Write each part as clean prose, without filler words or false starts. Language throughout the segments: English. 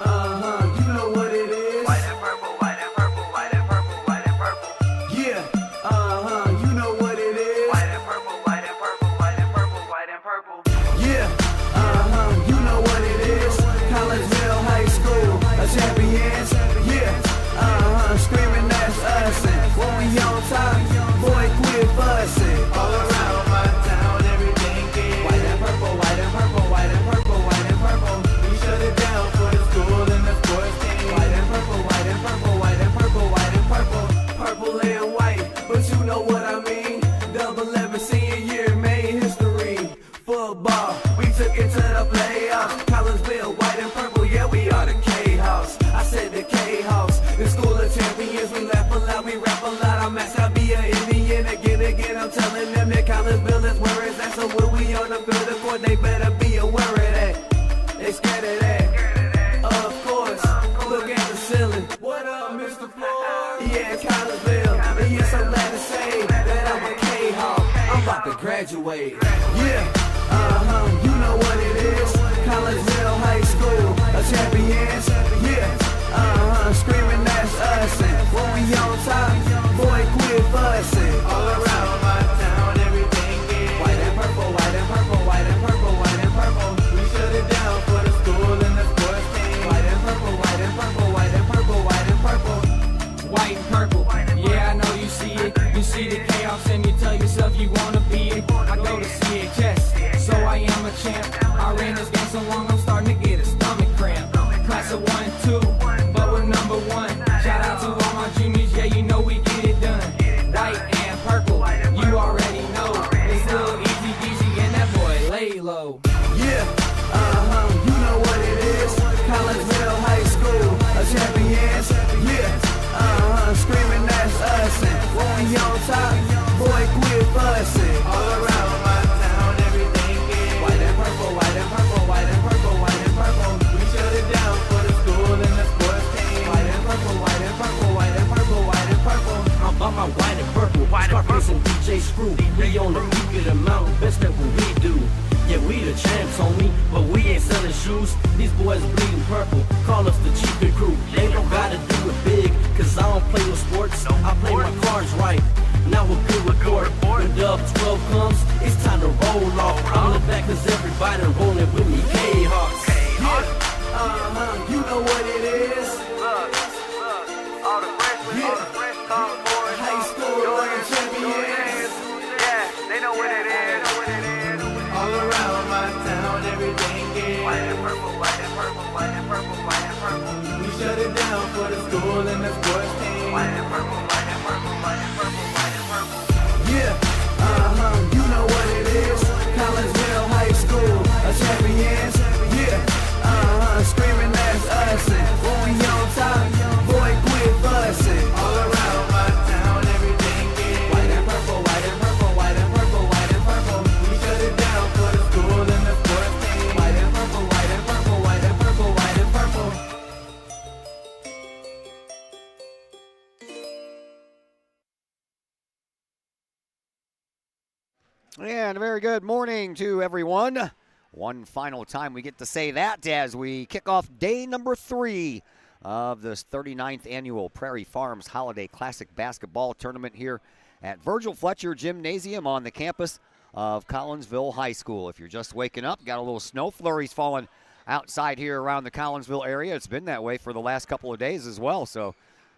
You know what it is. White and purple, white and purple, white and purple, white and purple. Yeah, you know what it is. White and purple, white and purple, white and purple, white and purple. Yeah, you know what it is. Collegeville High School, a champions. Yeah, screaming that's us. And when we on top, boy, quit fussing. All around my town, everything is white and purple, white and purple, white and purple, white and purple. We shut it down for the school and the sports team. White and purple, white and purple, white and purple, white and purple. Purple and white, but you know what I mean. Double 11 senior year made history. Football, we took it to the playoffs. Collegeville, white and purple, yeah, we are the K-House. I said the K-House, the school of champions. We laugh a lot, we rap a lot. I'm asked to be an Indian again. I'm telling them that Collegeville is where it's at. So when we on the field of court, they better be aware of that. They scared of that. Of course, look at the ceiling. What up, Mr. Floyd? Yeah, it's Collegeville. And yes, I'm glad to say that I'm a K-Hawk. I'm about to graduate. Yeah, you know what it is. Collegeville High School, a champions. Yeah, screaming that's us. And when we on top, boy, quit fussing. All around my town, everything is white and purple, white and purple, white and purple, white and purple. We shut it down for the school and the sports team. White and purple, white and purple, white and purple, white and purple. White and purple, yeah, I know you see it. You see the chaos and you tell yourself you wanna be it. I go to CHS, so I am a champ. I ran this game so long I'm starting to get a stomach cramp. Class of 1 and 2, but we're number 1. Shout out to all my juniors, yeah, you know we get it done. White and purple, you already know. It's little easy peasy and that boy lay low. Yeah, you know what it is. Collegeville High School, a champions. Yeah, screaming that's us. And when we on top, boy, quit fussing. All around my town, everything is white and purple, white and purple, white and purple, white and purple. We shut it down for the school and the sports team. White and purple, white and purple, white and purple, white and purple. I'm about my white and purple, Scarface and DJ Screw. We on the peak of the mountain, best at what we do. Yeah, we the champs, homie, but we ain't selling shoes. These boys bleeding purple, call us the cheapest crew. They don't gotta do it big, cause I don't play no sports. I play my cards right, now a good report. When Dub 12 comes, it's time to roll off. I'm the back cause everybody rolling with me, K-Hawks. Yeah, you know what it is. Look, all the freshmen, all the fresh sophomores, High school, Jordans, champions. yeah, they know what it is. All around my town, everything is White and purple, white and purple, white and purple, white and purple. we shut it down for the school and the sports team. White and purple, white and purple, white and purple, white and purple. Yeah, you know what it is. Collegeville High School, a champions. Yeah, screaming that's us. And when we on top, boy, quit fussing. All around my town, everything is white and purple, white and purple, white and purple, white and purple. We shut it down for the school and the sports team. White and purple, white and purple, white and purple, white and purple. And a very good morning to everyone. One final time we get to say that as we kick off day number 3 of this 39th annual Prairie Farms Holiday Classic Basketball Tournament here at Virgil Fletcher Gymnasium on the campus of Collinsville High School. If you're just waking up, got a little snow flurries falling outside here around the Collinsville area. It's been that way for the last couple of days as well, so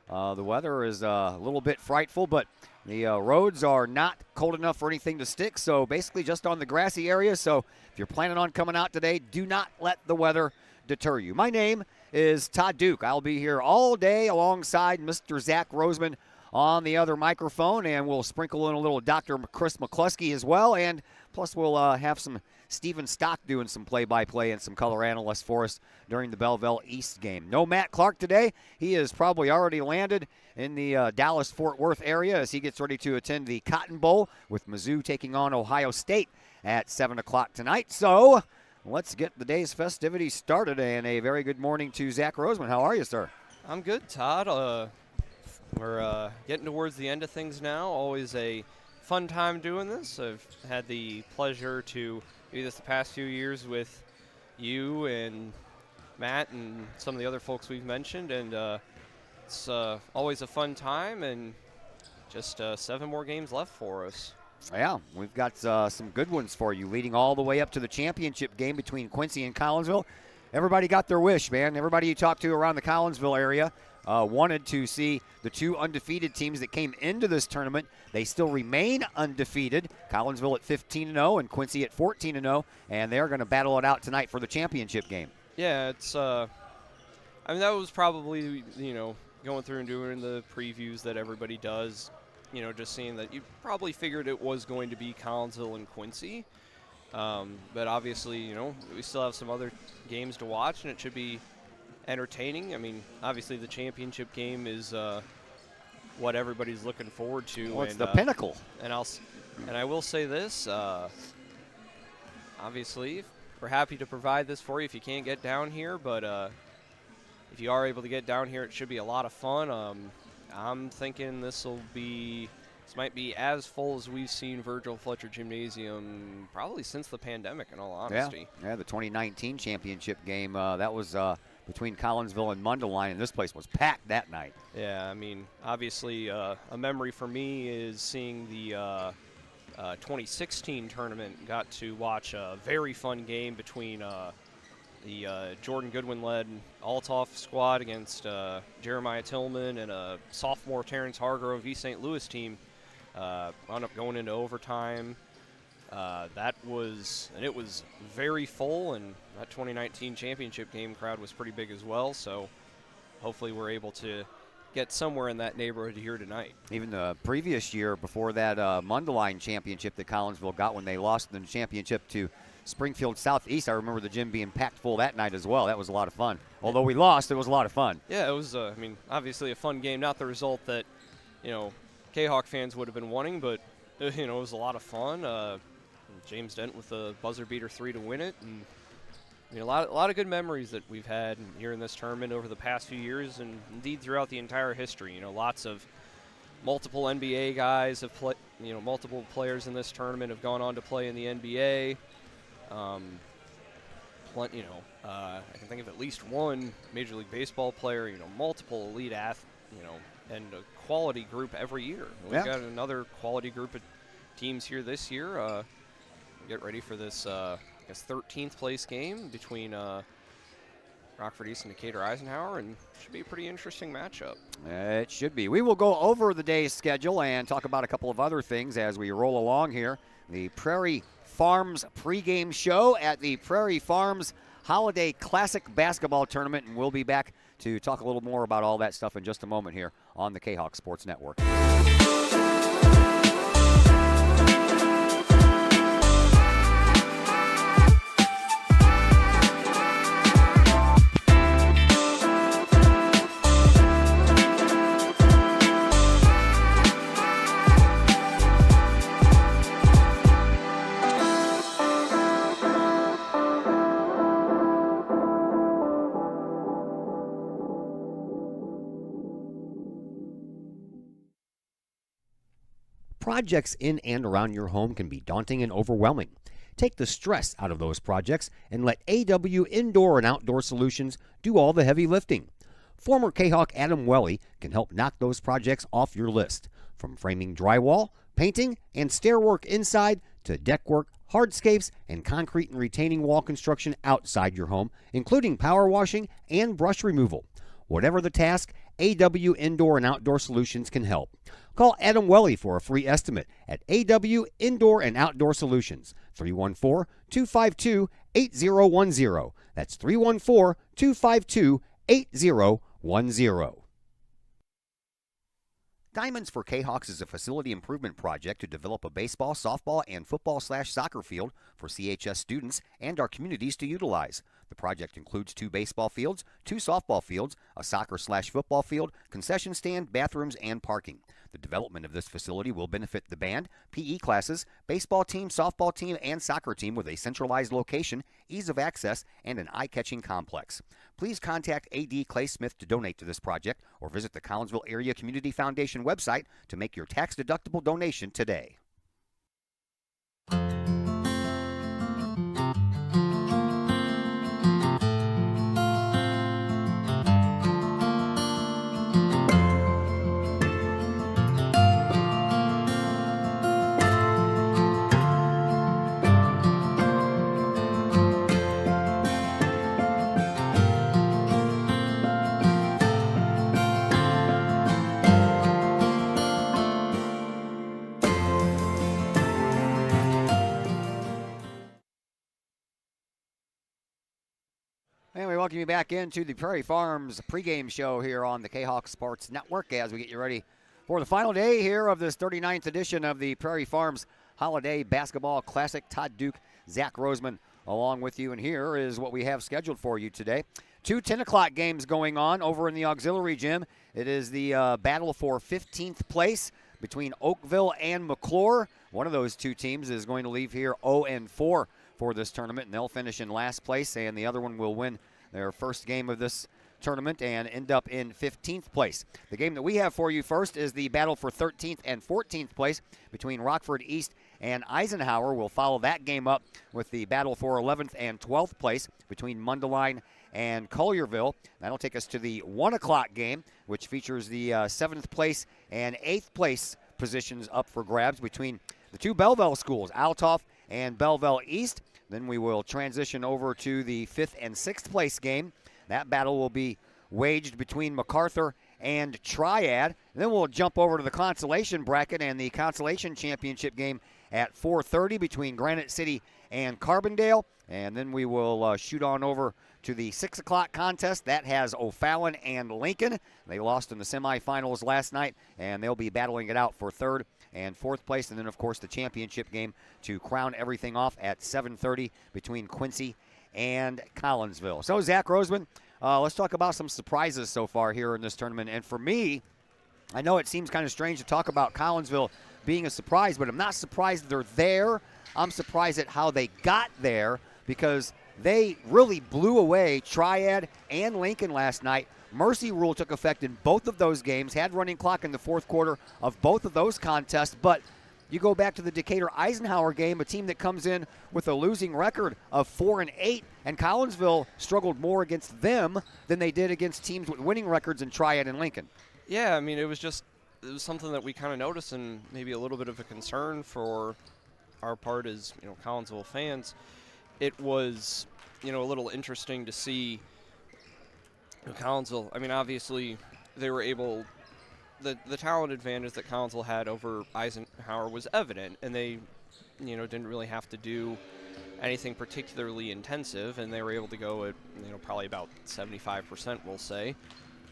the weather is a little bit frightful, but the roads are not cold enough for anything to stick, so basically just on the grassy area. So if you're planning on coming out today, do not let the weather deter you. My name is Todd Duke. I'll be here all day alongside Mr. Zach Roseman on the other microphone, and we'll sprinkle in a little Dr. Chris McCluskey as well, and plus we'll have some Stephen Stock doing some play-by-play and some color analysts for us during the Belleville East game. No Matt Clark today. He is probably already landed in the Dallas-Fort Worth area as he gets ready to attend the Cotton Bowl with Mizzou taking on Ohio State at 7 o'clock tonight. So let's get the day's festivities started, and a very good morning to Zach Roseman. How are you, sir? I'm good, Todd. We're getting towards the end of things now. Always a fun time doing this. I've had the pleasure to do this the past few years with you and Matt and some of the other folks we've mentioned, and it's always a fun time, and just 7 more games left for us. Yeah, we've got some good ones for you, leading all the way up to the championship game between Quincy and Collinsville. Everybody got their wish, man. Everybody you talked to around the Collinsville area wanted to see the 2 undefeated teams that came into this tournament. They still remain undefeated. Collinsville at 15-0 and Quincy at 14-0, and they're going to battle it out tonight for the championship game. Yeah, it's I mean, that was probably, going through and doing the previews that everybody does, just seeing that you probably figured it was going to be Collinsville and Quincy. But obviously, we still have some other games to watch, and it should be entertaining. I mean, obviously the championship game is what everybody's looking forward to. Well, it's the pinnacle. And I will say this, obviously, we're happy to provide this for you if you can't get down here, but if you are able to get down here, it should be a lot of fun. I'm thinking this might be as full as we've seen Virgil Fletcher Gymnasium probably since the pandemic, in all honesty. Yeah, the 2019 championship game, that was between Collinsville and Mundelein, and this place was packed that night. Yeah, I mean, obviously a memory for me is seeing the 2016 tournament. Got to watch a very fun game between the Jordan Goodwin-led Althoff squad against Jeremiah Tillman and a sophomore Terrence Hargrove East St. Louis team. Wound up going into overtime. It was very full, and that 2019 championship game crowd was pretty big as well. So hopefully we're able to get somewhere in that neighborhood here tonight. Even the previous year before that Mundelein championship that Collinsville got when they lost the championship to Springfield Southeast, I remember the gym being packed full that night as well. That was a lot of fun. Although we lost, it was a lot of fun. Yeah, it was, obviously a fun game. Not the result that, K-Hawk fans would have been wanting, but, it was a lot of fun. James Dent with a buzzer beater 3 to win it. And a lot of good memories that we've had here in this tournament over the past few years, and indeed throughout the entire history. Lots of multiple NBA guys have played. Multiple players in this tournament have gone on to play in the NBA. I can think of at least one Major League Baseball player. Multiple elite athletes. And a quality group every year. We've got another quality group of teams here this year. Get ready for this, 13th place game between Rockford East and Decatur Eisenhower, and should be a pretty interesting matchup. It should be. We will go over the day's schedule and talk about a couple of other things as we roll along here. The Prairie Farms pregame show at the Prairie Farms Holiday Classic Basketball Tournament, and we'll be back to talk a little more about all that stuff in just a moment here on the K-Hawk Sports Network. Projects in and around your home can be daunting and overwhelming. Take the stress out of those projects and let AW Indoor and Outdoor Solutions do all the heavy lifting. Former K-Hawk Adam Welly can help knock those projects off your list. From framing drywall, painting, and stair work inside to deck work, hardscapes, and concrete and retaining wall construction outside your home, including power washing and brush removal. Whatever the task, AW Indoor and Outdoor Solutions can help. Call Adam Welly for a free estimate at AW Indoor and Outdoor Solutions, 314-252-8010. That's 314-252-8010. Diamonds for K-Hawks is a facility improvement project to develop a baseball, softball, and football/soccer field for CHS students and our communities to utilize. The project includes 2 baseball fields, 2 softball fields, a soccer/football field, concession stand, bathrooms, and parking. The development of this facility will benefit the band, PE classes, baseball team, softball team, and soccer team with a centralized location, ease of access, and an eye-catching complex. Please contact A.D. Clay Smith to donate to this project or visit the Collinsville Area Community Foundation website to make your tax-deductible donation today. welcome you back into the Prairie Farms pregame show here on the K-Hawk Sports Network as we get you ready for the final day here of this 39th edition of the Prairie Farms Holiday Basketball Classic. Todd Duke, Zach Roseman along with you, and here is what we have scheduled for you today. 2 10 o'clock games going on over in the auxiliary gym. It is the battle for 15th place between Oakville and McClure. One of those two teams is going to leave here 0-4 for this tournament, and they'll finish in last place, and the other one will win their first game of this tournament and end up in 15th place. The game that we have for you first is the battle for 13th and 14th place between Rockford East and Eisenhower. We'll follow that game up with the battle for 11th and 12th place between Mundelein and Collierville. That'll take us to the 1 o'clock game, which features the 7th place and 8th place positions up for grabs between the two Belleville schools, Altoff and Belleville East. Then we will transition over to the 5th and 6th place game. That battle will be waged between MacArthur and Triad. And then we'll jump over to the consolation bracket and the consolation championship game at 4:30 between Granite City and Carbondale. And then we will shoot on over to the 6 o'clock contest. That has O'Fallon and Lincoln. They lost in the semifinals last night, and they'll be battling it out for 3rd and 4th place. And then, of course, the championship game to crown everything off at 7:30 between Quincy and Collinsville. So, Zach Roseman, let's talk about some surprises so far here in this tournament. And for me, I know it seems kind of strange to talk about Collinsville being a surprise, but I'm not surprised they're there. I'm surprised at how they got there because they really blew away Triad and Lincoln last night. Mercy rule took effect in both of those games, had running clock in the fourth quarter of both of those contests, but you go back to the Decatur-Eisenhower game, a team that comes in with a losing record of 4-8, and Collinsville struggled more against them than they did against teams with winning records in Triad and Lincoln. Yeah, I mean, it was something that we kind of noticed and maybe a little bit of a concern for our part as, Collinsville fans. It was, a little interesting to see Collinsville. I mean, obviously, they were able. The talent advantage that Collinsville had over Eisenhower was evident, and they, didn't really have to do anything particularly intensive, and they were able to go at, probably about 75%, we'll say,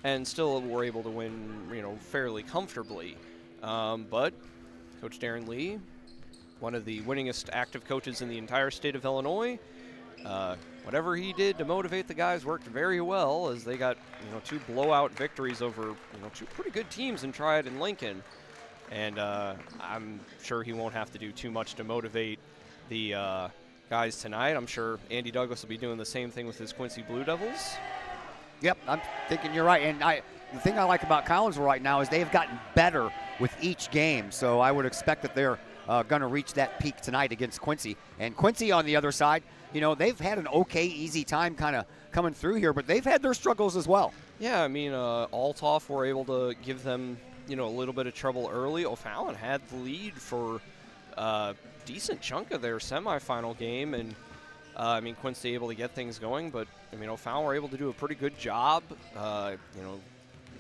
and still were able to win, fairly comfortably. But Coach Darren Lee, one of the winningest active coaches in the entire state of Illinois, whatever he did to motivate the guys worked very well as they got, 2 blowout victories over, 2 pretty good teams in Triad and Lincoln. And I'm sure he won't have to do too much to motivate the guys tonight. I'm sure Andy Douglas will be doing the same thing with his Quincy Blue Devils. Yep, I'm thinking you're right. And the thing I like about Collinsville right now is they've gotten better with each game. So I would expect that they're going to reach that peak tonight against Quincy. And Quincy on the other side, they've had an okay, easy time kind of coming through here, but they've had their struggles as well. Yeah, I mean, Altoff were able to give them, a little bit of trouble early. O'Fallon had the lead for a decent chunk of their semifinal game, and Quincy able to get things going, but O'Fallon were able to do a pretty good job.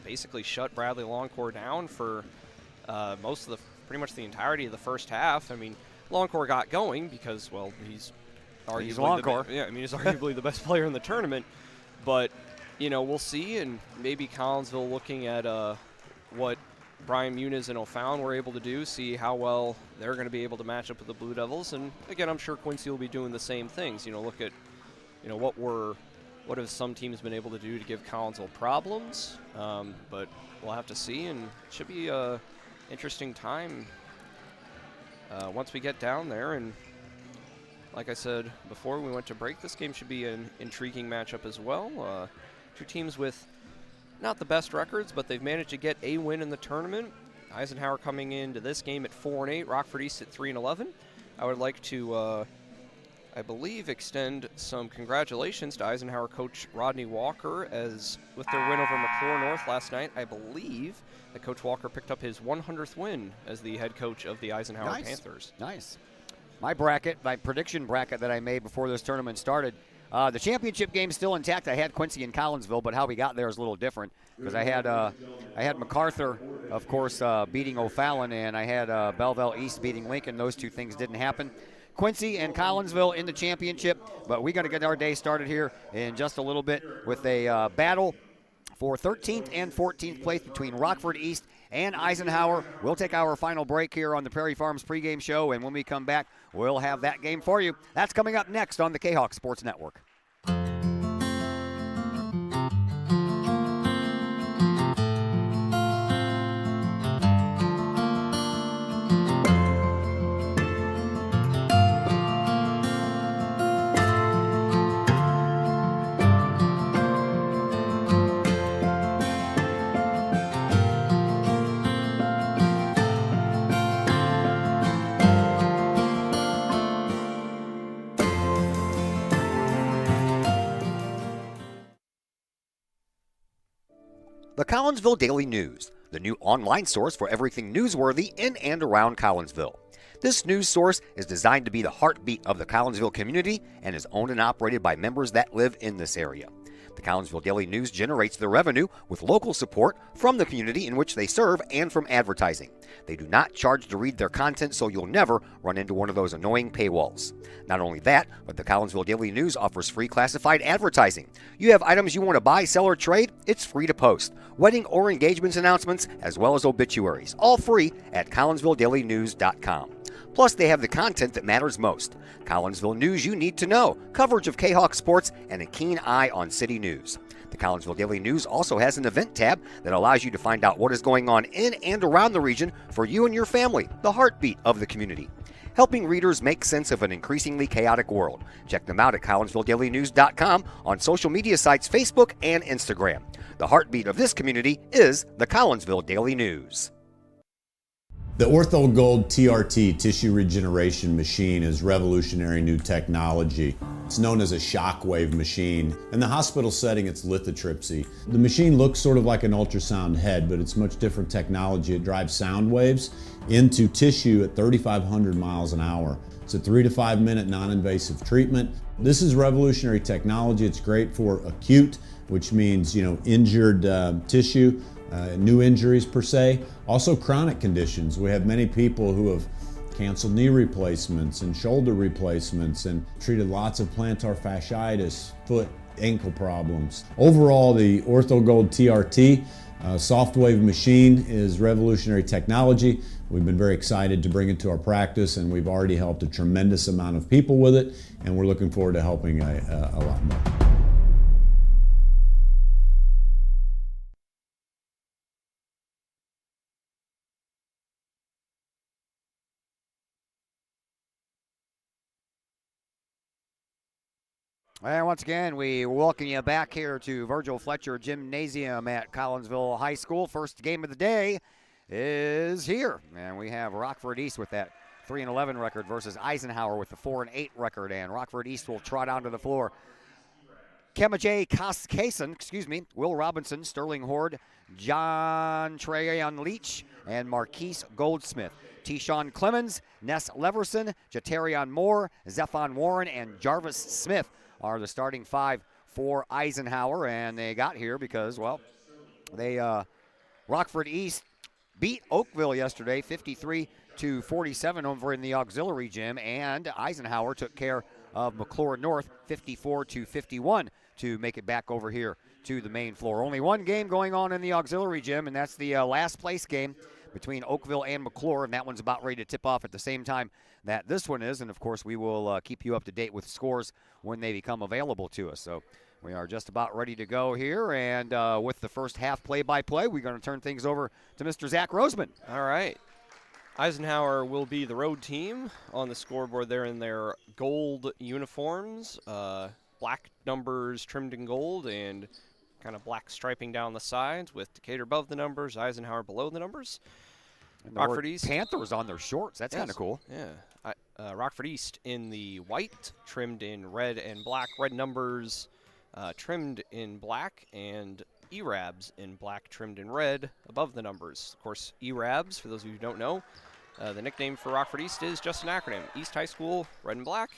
Basically shut Bradley Longcore down for pretty much the entirety of the first half. Longcore got going because, he's arguably he's arguably the best player in the tournament. But we'll see, and maybe Collinsville looking at what Brian Muniz and O'Fallon were able to do, see how well they're going to be able to match up with the Blue Devils. And again, I'm sure Quincy will be doing the same things. Look at what have some teams been able to do to give Collinsville problems. But we'll have to see, and it should be a interesting time once we get down there. And like I said before we went to break, this game should be an intriguing matchup as well. 2 teams with not the best records, but they've managed to get a win in the tournament. Eisenhower coming into this game at 4-8, Rockford East at 3-11. I would like to, I believe, extend some congratulations to Eisenhower coach Rodney Walker, as with their win over McClure North last night, I believe that Coach Walker picked up his 100th win as the head coach of the Eisenhower Panthers. Nice. My prediction bracket that I made before this tournament started, the championship game's still intact. I had Quincy and Collinsville, but how we got there is a little different because I had MacArthur, of course, beating O'Fallon, and I had Belleville East beating Lincoln. Those 2 things didn't happen. Quincy and Collinsville in the championship, but we got to get our day started here in just a little bit with a battle for 13th and 14th place between Rockford East and Eisenhower. We'll take our final break here on the Prairie Farms pregame show, and when we come back, we'll have that game for you. That's coming up next on the K-Hawk Sports Network. The Collinsville Daily News, the new online source for everything newsworthy in and around Collinsville. This news source is designed to be the heartbeat of the Collinsville community and is owned and operated by members that live in this area. The Collinsville Daily News generates their revenue with local support from the community in which they serve and from advertising. They do not charge to read their content, so you'll never run into one of those annoying paywalls. Not only that, but the Collinsville Daily News offers free classified advertising. You have items you want to buy, sell, or trade, it's free to post. Wedding or engagements announcements, as well as obituaries, all free at collinsvilledailynews.com. Plus, they have the content that matters most. Collinsville news you need to know, coverage of K-Hawk sports, and a keen eye on city news. The Collinsville Daily News also has an event tab that allows you to find out what is going on in and around the region for you and your family, the heartbeat of the community. Helping readers make sense of an increasingly chaotic world. Check them out at collinsvilledailynews.com, on social media sites Facebook and Instagram. The heartbeat of this community is the Collinsville Daily News. The Ortho Gold TRT tissue regeneration machine is revolutionary new technology. It's known as a shockwave machine. In the hospital setting, it's lithotripsy. The machine looks sort of like an ultrasound head, but it's much different technology. It drives sound waves into tissue at 3,500 miles an hour. It's a 3 to 5 minute non-invasive treatment. This is revolutionary technology. It's great for acute, which means, injured tissue. New injuries per se, also chronic conditions. We have many people who have canceled knee replacements and shoulder replacements and treated lots of plantar fasciitis, foot, ankle problems. Overall, the Ortho Gold TRT soft wave machine is revolutionary technology. We've been very excited to bring it to our practice, and we've already helped a tremendous amount of people with it, and we're looking forward to helping a lot more. And once again, we welcome you back here to Virgil Fletcher Gymnasium at Collinsville High School. First game of the day is here. And we have Rockford East with that 3-11 record versus Eisenhower with the 4-8 record. And Rockford East will trot onto the floor. Kemajay Kason, Will Robinson, Sterling Horde, John Trayon Leach, and Marquise Goldsmith. Tishawn Clemens, Ness Leverson, Jatarion Moore, Zephon Warren, and Jarvis Smith are the starting five for Eisenhower, and they got here because, Rockford East beat Oakville yesterday 53-47 over in the auxiliary gym, and Eisenhower took care of McClure North 54-51 to make it back over here to the main floor. Only one game going on in the auxiliary gym, and that's the last place game between Oakville and McClure, and that one's about ready to tip off at the same time that this one is. And, of course, we will keep you up to date with scores when they become available to us. So we are just about ready to go here, and with the first half play-by-play, we're going to turn things over to Mr. Zach Roseman. All right. Eisenhower will be the road team on the scoreboard there in their gold uniforms, black numbers trimmed in gold and kind of black striping down the sides with Decatur above the numbers, Eisenhower below the numbers. And Rockford East. Panthers on their shorts. That's kind of cool. Yeah. Rockford East in the white, trimmed in red and black. Red numbers trimmed in black, and ERABs in black, trimmed in red above the numbers. Of course, ERABs, for those of you who don't know, the nickname for Rockford East is just an acronym. East High School, red and black.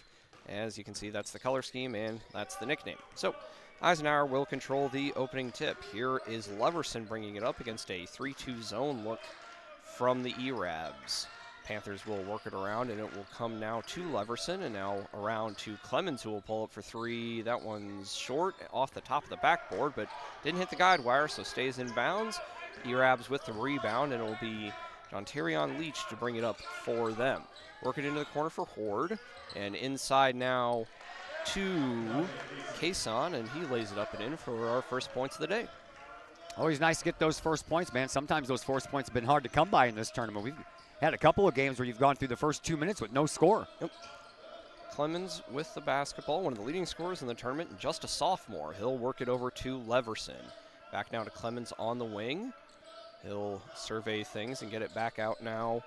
As you can see, that's the color scheme, and that's the nickname. So Eisenhower will control the opening tip. Here is Leverson bringing it up against a 3-2 zone look from the ERABs. Panthers will work it around, and it will come now to Leverson, and now around to Clemens, who will pull up for three. That one's short, off the top of the backboard, but didn't hit the guide wire, so stays in bounds. Erabs with the rebound, and it will be Jontarion Leach to bring it up for them. Work it into the corner for Horde, and inside now to Kason, and he lays it up and in for our first points of the day. Always nice to get those first points, man. Sometimes those first points have been hard to come by in this tournament. We've had a couple of games where you've gone through the first 2 minutes with no score. Yep. Clemens with the basketball, one of the leading scorers in the tournament, and just a sophomore. He'll work it over to Leverson. Back now to Clemens on the wing. He'll survey things and get it back out now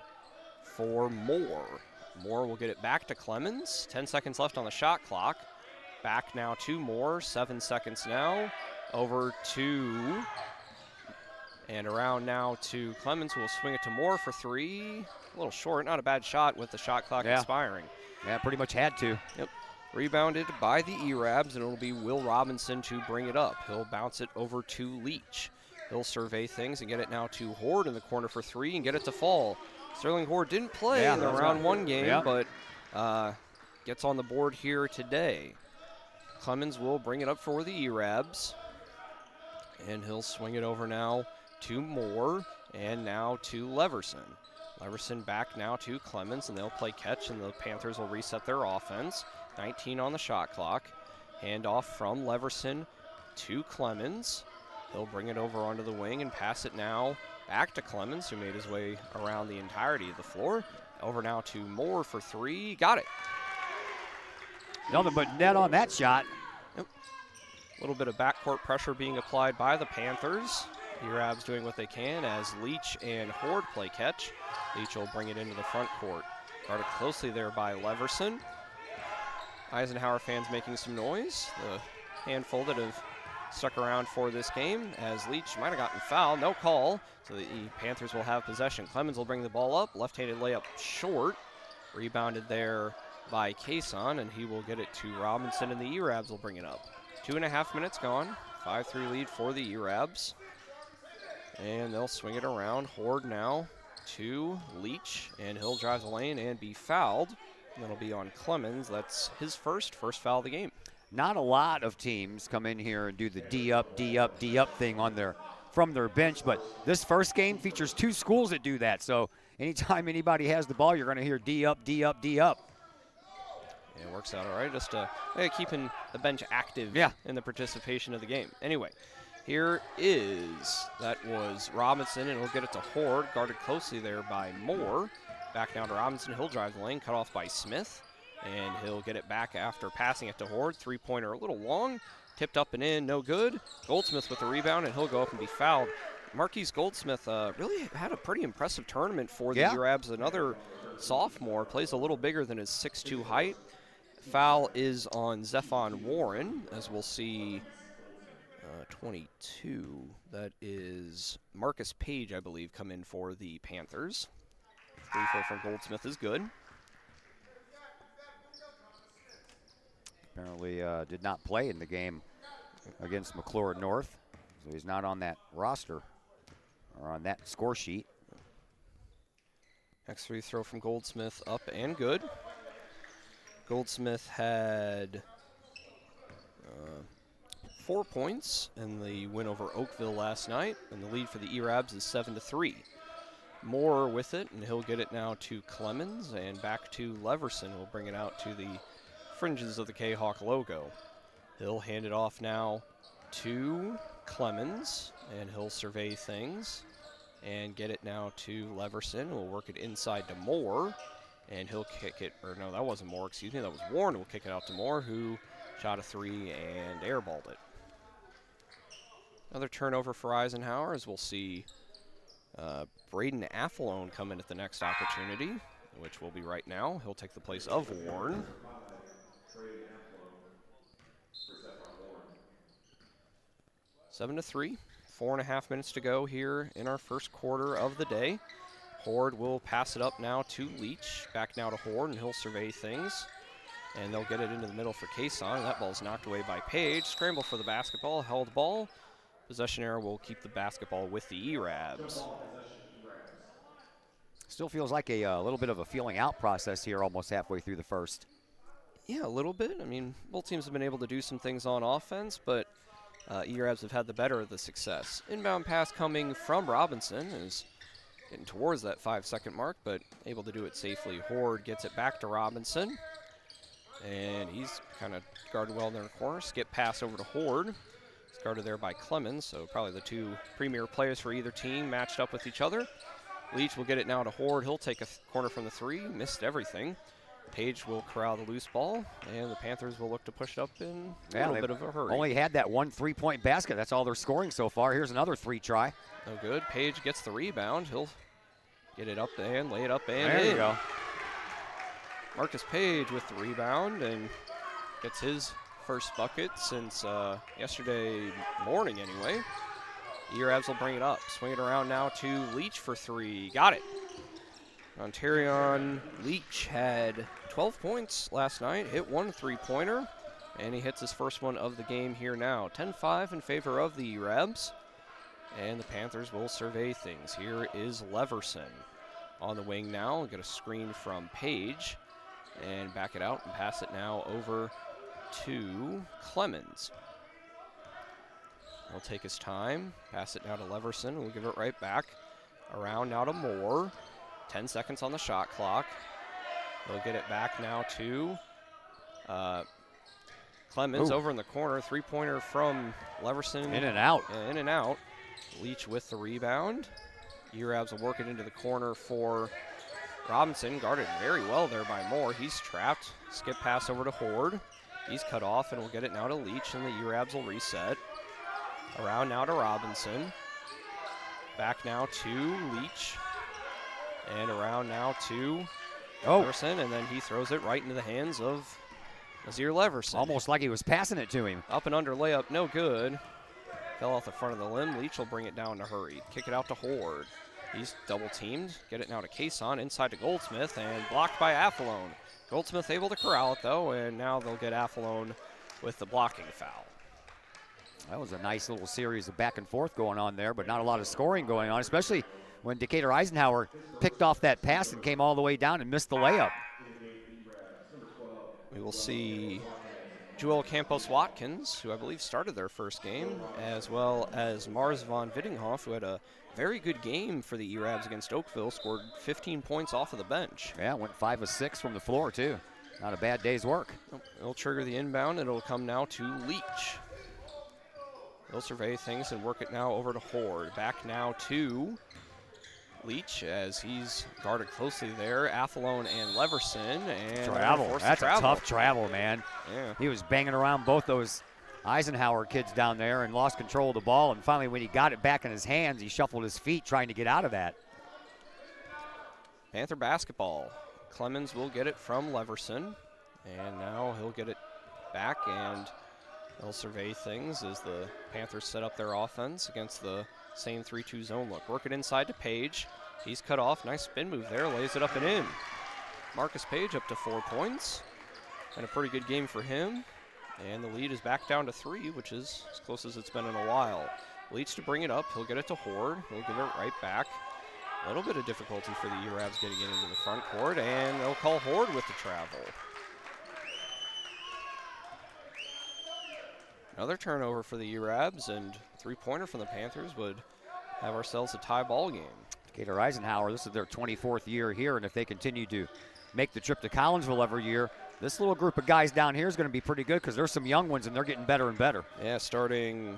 for Moore. Moore will get it back to Clemens. 10 seconds left on the shot clock. Back now to Moore. 7 seconds now. Over to, and around now to Clemens, who will swing it to Moore for three. A little short, not a bad shot with the shot clock expiring. Yeah, pretty much had to. Yep. Rebounded by the Erabs, and it'll be Will Robinson to bring it up. He'll bounce it over to Leach. He'll survey things and get it now to Horde in the corner for three and get it to fall. Sterling Horde didn't play in the round one game, but gets on the board here today. Clemens will bring it up for the Erabs, and he'll swing it over now to Moore and now to Leverson. Leverson back now to Clemens, and they'll play catch, and the Panthers will reset their offense. 19 on the shot clock. Handoff from Leverson to Clemens. He'll bring it over onto the wing and pass it now back to Clemens, who made his way around the entirety of the floor. Over now to Moore for three. Got it. Nothing but net on that shot. Yep. A little bit of backcourt pressure being applied by the Panthers. Erabs doing what they can as Leach and Horde play catch. Leach will bring it into the front court. Guarded closely there by Leverson. Eisenhower fans making some noise. The handful that have stuck around for this game as Leach might have gotten fouled. No call, so the Panthers will have possession. Clemens will bring the ball up. Left-handed layup short. Rebounded there by Kason, and he will get it to Robinson, and the Erabs will bring it up. 2.5 minutes gone. 5-3 lead for the Erabs. And they'll swing it around. Horde now to Leach, and he'll drive the lane and be fouled. And that'll be on Clemens. That's his first foul of the game. Not a lot of teams come in here and do the D up, D up, D up thing from their bench, but this first game features two schools that do that. So anytime anybody has the ball, you're going to hear D up, D up, D up. Yeah, it works out all right. Just keeping the bench active in the participation of the game. Anyway, here that was Robinson, and he'll get it to Horde, guarded closely there by Moore. Back now to Robinson. He'll drive the lane, cut off by Smith, and he'll get it back after passing it to Horde. Three-pointer a little long, tipped up and in, no good. Goldsmith with the rebound, and he'll go up and be fouled. Marquise Goldsmith really had a pretty impressive tournament for the Erabs. Another sophomore, plays a little bigger than his 6'2" height. Foul is on Zephon Warren, as we'll see 22. That is Marcus Page, I believe, come in for the Panthers. Free throw from Goldsmith is good. Apparently did not play in the game against McClure North, so he's not on that roster or on that score sheet. Next free throw from Goldsmith up and good. Goldsmith had 4 points in the win over Oakville last night, and the lead for the Erabs is 7-3. Moore with it, and he'll get it now to Clemens, and back to Leverson. We'll bring it out to the fringes of the K-Hawk logo. He'll hand it off now to Clemens, and he'll survey things and get it now to Leverson. We'll work it inside to Moore, and he'll kick it, or no, that wasn't Moore, excuse me, that was Warren. We'll kick it out to Moore, who shot a three and airballed it. Another turnover for Eisenhower, as we'll see Braden Affalone come in at the next opportunity, which will be right now. He'll take the place of Warren. Seven to 3, 4.5 minutes to go here in our first quarter of the day. Horde will pass it up now to Leach. Back now to Horde, and he'll survey things. And they'll get it into the middle for Kason. That ball's knocked away by Page. Scramble for the basketball, held ball. Possession error will keep the basketball with the Erabs. Still feels like a little bit of a feeling out process here almost halfway through the first. Yeah, a little bit. I mean, both teams have been able to do some things on offense, but E-Rabs have had the better of the success. Inbound pass coming from Robinson is getting towards that 5-second mark, but able to do it safely. Horde gets it back to Robinson, and he's kind of guarded well in the corner. Skip pass over to Horde. He's guarded there by Clemens, so probably the two premier players for either team matched up with each other. Leach will get it now to Horde. He'll take a corner from the 3, missed everything. Page will corral the loose ball, and the Panthers will look to push it up in a little bit of a hurry. Only had that one 3-point basket. That's all they're scoring so far. Here's another 3 try. No good. Page gets the rebound. He'll get it up and lay it up and there in. you go. Marcus Page with the rebound and gets his first bucket since yesterday morning anyway. E-Rabs will bring it up. Swing it around now to Leach for 3. Got it. Ontarion Leach had 12 points last night, hit one 3-pointer, and he hits his first one of the game here now. 10-5 in favor of the E-Rabs, and the Panthers will survey things. Here is Leverson on the wing now. Get a screen from Page, and back it out and pass it now over to Clemens. He'll take his time, pass it now to Leverson, we'll give it right back. Around now to Moore. 10 seconds on the shot clock. They'll get it back now to Clemens over in the corner. 3-pointer from Leverson. In and out. In and out. Leach with the rebound. E-Rabs will work it into the corner for Robinson. Guarded very well there by Moore. He's trapped. Skip pass over to Horde. He's cut off and we'll get it now to Leach, and the E-Rabs will reset. Around now to Robinson. Back now to Leach. And around now to Leverson, and then he throws it right into the hands of Nazir Leverson. Almost like he was passing it to him. Up and under layup, no good. Fell off the front of the limb. Leach will bring it down to Hurry. Kick it out to Horde. He's double teamed. Get it now to Kason, inside to Goldsmith, and blocked by Athlone. Goldsmith able to corral it though, and now they'll get Athlone with the blocking foul. That was a nice little series of back and forth going on there, but not a lot of scoring going on, especially when Decatur Eisenhower picked off that pass and came all the way down and missed the layup. We will see Joel Campos-Watkins, who I believe started their first game, as well as Mars von Widdinghoff, who had a very good game for the E-Rabs against Oakville, scored 15 points off of the bench. Yeah, went 5 of 6 from the floor, too. Not a bad day's work. It'll trigger the inbound, and it'll come now to Leach. They'll survey things and work it now over to Horde. Back now to Leach as he's guarded closely there. Athlone and Leverson. And travel. That's a tough travel, man. Yeah. He was banging around both those Eisenhower kids down there and lost control of the ball. And finally, when he got it back in his hands, he shuffled his feet trying to get out of that. Panther basketball. Clemens will get it from Leverson. And now he'll get it back, and they'll survey things as the Panthers set up their offense against the same 3-2 zone look. Work it inside to Page. He's cut off. Nice spin move there. Lays it up and in. Marcus Page up to 4 points. And a pretty good game for him. And the lead is back down to 3, which is as close as it's been in a while. Leach to bring it up. He'll get it to Horde. He'll give it right back. A little bit of difficulty for the E-Rabs getting it into the front court. And they'll call Horde with the travel. Another turnover for the E-Rabs, and 3-pointer from the Panthers would have ourselves a tie ball game. Decatur Eisenhower, this is their 24th year here, and if they continue to make the trip to Collinsville every year, this little group of guys down here is going to be pretty good because there's some young ones, and they're getting better and better. Yeah, starting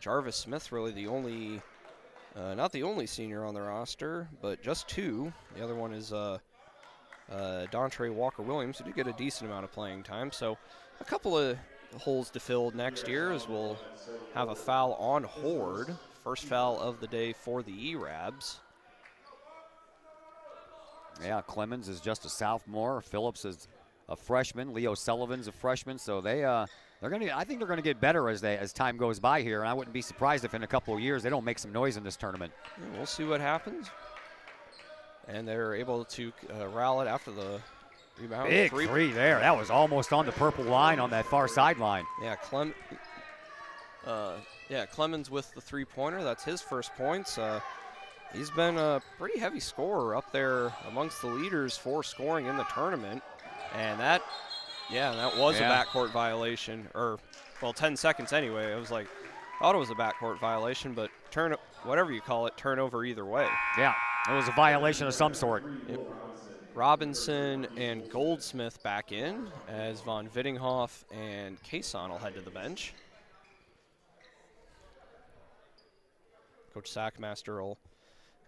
Jarvis Smith, really the only, not the only senior on the roster, but just 2. The other one is Dontre Walker-Williams, who did get a decent amount of playing time. So a couple of holes to fill next year as we'll have a foul on Horde. First foul of the day for the E-Rabs. Yeah, Clemens is just a sophomore. Phillips is a freshman. Leo Sullivan's a freshman. So they're going to. I think they're going to get better as time goes by here. And I wouldn't be surprised if in a couple of years they don't make some noise in this tournament. Yeah, we'll see what happens. And they're able to rally it after the rebound. Big three there. That was almost on the purple line on that far sideline. Yeah, Clemens with the 3-pointer. That's his first points. He's been a pretty heavy scorer up there amongst the leaders for scoring in the tournament. And that was a backcourt violation, or, well, 10 seconds anyway. I was like, thought it was a backcourt violation, but whatever you call it, turnover either way. Yeah, it was a violation of some sort. Yep. Robinson and Goldsmith back in as Von Vittinghoff and Kason will head to the bench. Coach Sackmaster will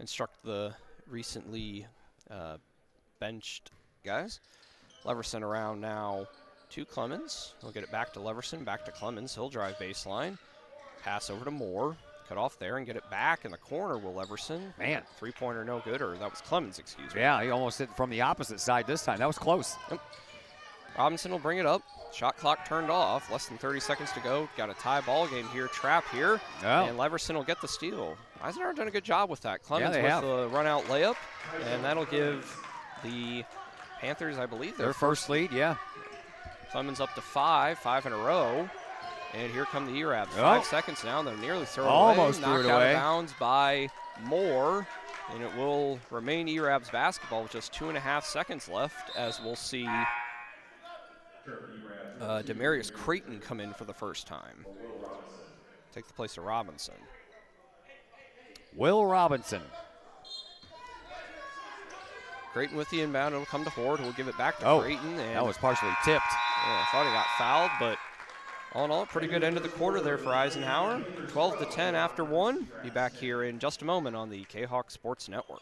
instruct the recently benched guys. Leverson around now to Clemens. He'll get it back to Leverson, back to Clemens. He'll drive baseline. Pass over to Moore. Cut off there and get it back in the corner. Will Leverson. Man. Three-pointer no good, or that was Clemens, excuse me. Yeah, he almost hit from the opposite side this time. That was close. Yep. Robinson will bring it up. Shot clock turned off. Less than 30 seconds to go. Got a tie ball game here. Trap here. Oh. And Leverson will get the steal. Eisenhower done a good job with that. Clemens they with have. the run-out layup. And that'll give the Panthers, I believe, Their first lead, yeah. Clemens up to 5 in a row. And here come the Erabs. 5 seconds now. They're nearly thrown away. Almost threw it Knocked out away. of bounds by Moore. And it will remain Erabs basketball with just 2.5 seconds left, as we'll see Demarius Creighton come in for the first time. Take the place of Robinson. Will Robinson. Creighton with the inbound. It'll come to Horde, who will give it back to Creighton. And That was partially tipped. I thought he got fouled, but all in all, pretty good end of the quarter there for Eisenhower. 12-10 after 1. Be back here in just a moment on the K-Hawk Sports Network.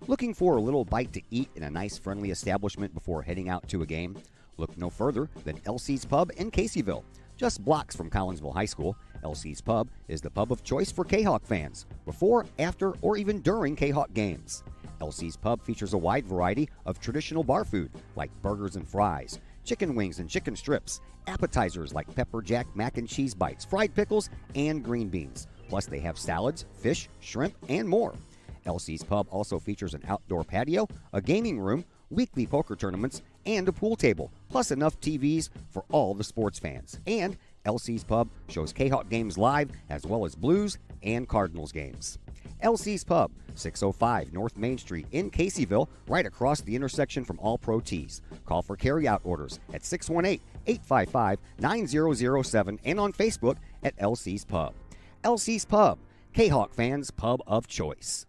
Looking for a little bite to eat in a nice, friendly establishment before heading out to a game? Look no further than LC's Pub in Caseyville. Just blocks from Collinsville High School, LC's Pub is the pub of choice for K-Hawk fans, before, after, or even during K-Hawk games. LC's Pub features a wide variety of traditional bar food like burgers and fries, chicken wings and chicken strips, appetizers like pepper jack mac and cheese bites, fried pickles, and green beans. Plus they have salads, fish, shrimp, and more. LC's Pub also features an outdoor patio, a gaming room, weekly poker tournaments, and a pool table, plus enough TVs for all the sports fans. And LC's Pub shows K-Hawk games live, as well as Blues and Cardinals games. LC's Pub, 605 North Main Street in Caseyville, right across the intersection from All Pro Tees. Call for carry-out orders at 618-855-9007 and on Facebook at LC's Pub. LC's Pub, K-Hawk fans' pub of choice.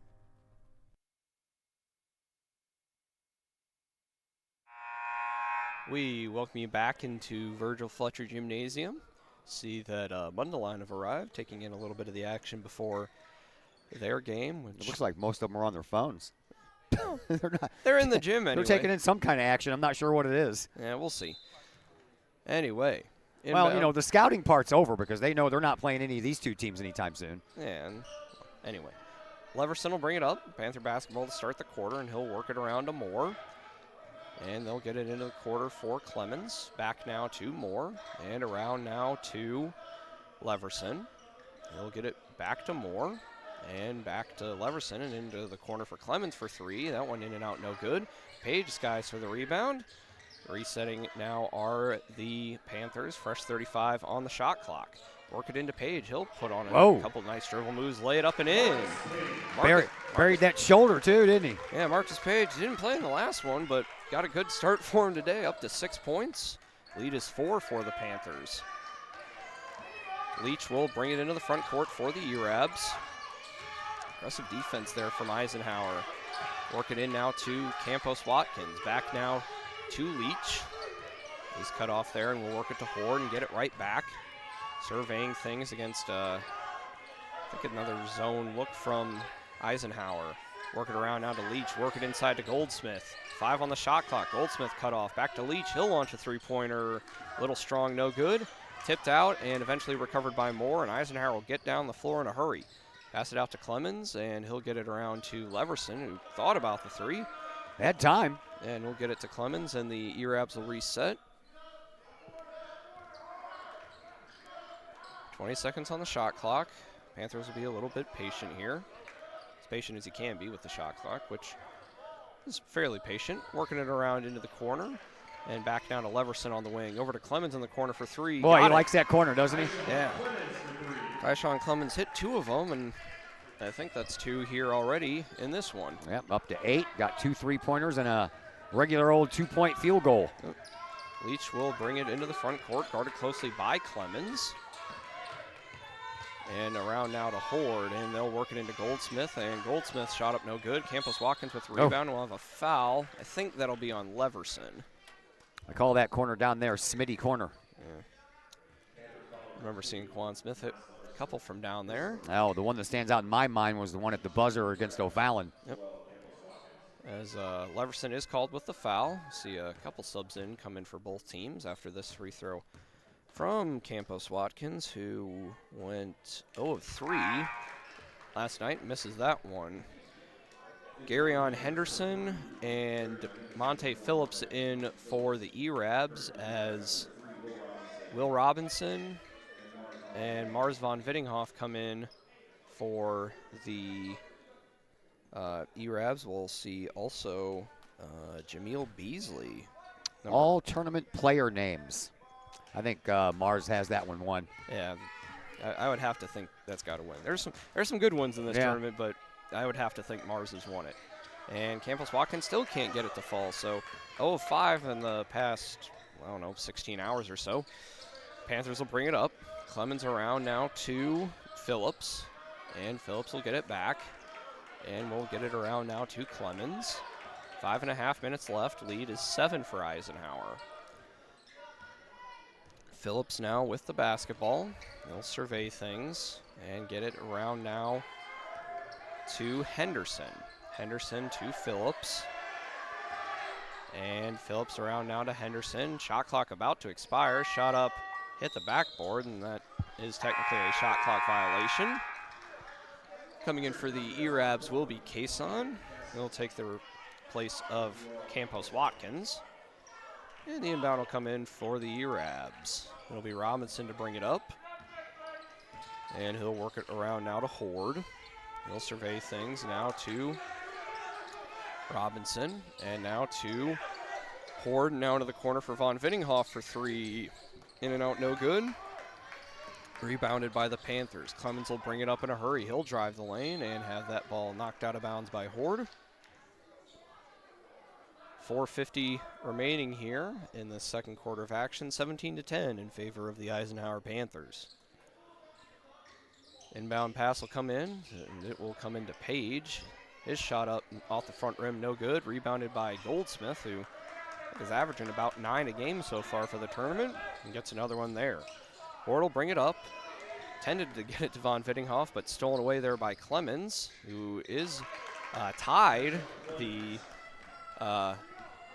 We welcome you back into Virgil Fletcher Gymnasium. See that Mundelein have arrived, taking in a little bit of the action before their game. Which It looks like most of them are on their phones. they're in the gym anyway. They're taking in some kind of action. I'm not sure what it is. Yeah, we'll see. Anyway. Well, you know, the scouting part's over because they know they're not playing any of these two teams anytime soon. And anyway, Leverson will bring it up. Panther basketball to start the quarter, and he'll work it around to Moore. And they'll get it into the quarter for Clemens. Back now to Moore. And around now to Leverson. He'll get it back to Moore. And back to Leverson and into the corner for Clemens for 3. That one in and out, no good. Page skies for the rebound. Resetting now are the Panthers. Fresh 35 on the shot clock. Work it into Page. He'll put on a couple nice dribble moves, lay it up and in. Buried that shoulder too, didn't he? Yeah, Marcus Page didn't play in the last one, but got a good start for him today, up to 6 points. Lead is 4 for the Panthers. Leach will bring it into the front court for the Erabs. Aggressive defense there from Eisenhower. Work it in now to Campos Watkins. Back now to Leach. He's cut off there, and we'll work it to Horde and get it right back. Surveying things against, I think, another zone look from Eisenhower. Work it around now to Leach. Work it inside to Goldsmith. 5 on the shot clock. Goldsmith cut off. Back to Leach. He'll launch a three-pointer. Little strong, no good. Tipped out and eventually recovered by Moore, and Eisenhower will get down the floor in a hurry. Pass it out to Clemens, and he'll get it around to Leverson, who thought about the 3. Had time. And we'll get it to Clemens, and the Erabs will reset. 20 seconds on the shot clock. Panthers will be a little bit patient here. As patient as he can be with the shot clock, which is fairly patient. Working it around into the corner. And back down to Leverson on the wing. Over to Clemens in the corner for 3. Boy, he likes that corner, doesn't he? Yeah. Tyshawn Clemens hit 2 of them, and I think that's 2 here already in this one. Yep, up to 8. Got 2 3-pointers and a regular old 2-point field goal. Leach will bring it into the front court, guarded closely by Clemens. And around now to Horde, and they'll work it into Goldsmith, and Goldsmith shot up no good. Campos Watkins with the rebound will have a foul. I think that'll be on Leverson. I call that corner down there Smitty corner. Yeah. Remember seeing Quan Smith hit a couple from down there. Oh, the one that stands out in my mind was the one at the buzzer against O'Fallon. Yep. As Leverson is called with the foul. See a couple subs come in for both teams after this free throw from Campos Watkins, who went 0 of 3 last night, misses that one. Garyon Henderson and Monte Phillips in for the E-Rabs, as Will Robinson and Mars von Wittinghoff come in for the E-Rabs. We'll see also Jameel Beasley. All tournament player names. I think Mars has that one won. Yeah, I would have to think that's got to win. There's some good ones in this tournament, but I would have to think Mars has won it. And Campos Watkins still can't get it to fall, so 0 of 5 in the past, I don't know, 16 hours or so. Panthers will bring it up. Clemens around now to Phillips, and Phillips will get it back. And we'll get it around now to Clemens. 5.5 minutes left. Lead is 7 for Eisenhower. Phillips now with the basketball. He'll survey things and get it around now to Henderson. Henderson to Phillips. And Phillips around now to Henderson. Shot clock about to expire. Shot up, hit the backboard, and that is technically a shot clock violation. Coming in for the E-Rabs will be Kason. He'll take the place of Campos Watkins. And the inbound will come in for the E-Rabs. It'll be Robinson to bring it up. And he'll work it around now to Horde. He'll survey things now to Robinson. And now to Horde. Now to the corner for Von Wittinghoff for 3. In and out, no good. Rebounded by the Panthers. Clemens will bring it up in a hurry. He'll drive the lane and have that ball knocked out of bounds by Horde. 4:50 remaining here in the second quarter of action. 17-10 in favor of the Eisenhower Panthers. Inbound pass will come in, and it will come into Page. His shot up off the front rim, no good. Rebounded by Goldsmith, who is averaging about 9 a game so far for the tournament, and gets another one there. Horde will bring it up. Tended to get it to Von Wittinghoff, but stolen away there by Clemens, who is tied the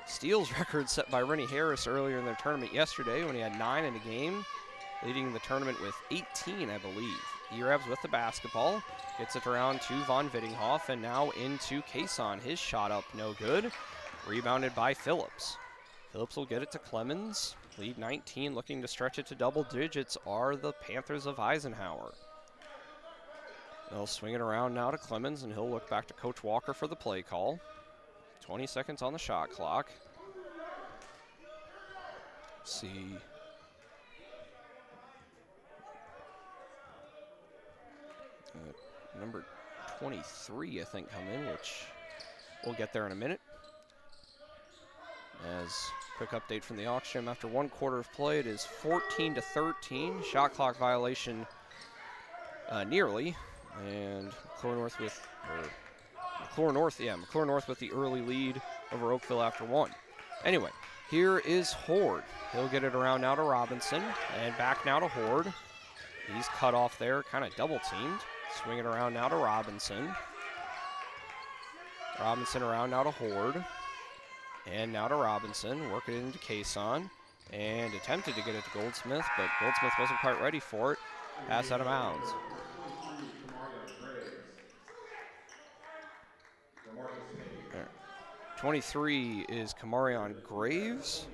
steals record set by Rennie Harris earlier in the tournament yesterday when he had 9 in a game, leading the tournament with 18, I believe. E-Rabs with the basketball, gets it around to Von Wittinghoff, and now into Kason. His shot up, no good. Rebounded by Phillips. Phillips will get it to Clemens. Lead 19, looking to stretch it to double digits are the Panthers of Eisenhower. They'll swing it around now to Clemens, and he'll look back to Coach Walker for the play call. 20 seconds on the shot clock. Let's see. Number 23, I think, come in, which we'll get there in a minute. As quick update from the auction, after 1 quarter of play, it is 14-13. Shot clock violation nearly. And McClure North with the early lead over Oakville after 1. Anyway, here is Horde. He'll get it around now to Robinson, and back now to Horde. He's cut off there, kind of double teamed. Swing it around now to Robinson. Robinson around now to Horde. And now to Robinson, work it into Kason. And attempted to get it to Goldsmith, but Goldsmith wasn't quite ready for it. Pass out of bounds. 23 is Kamarion Graves.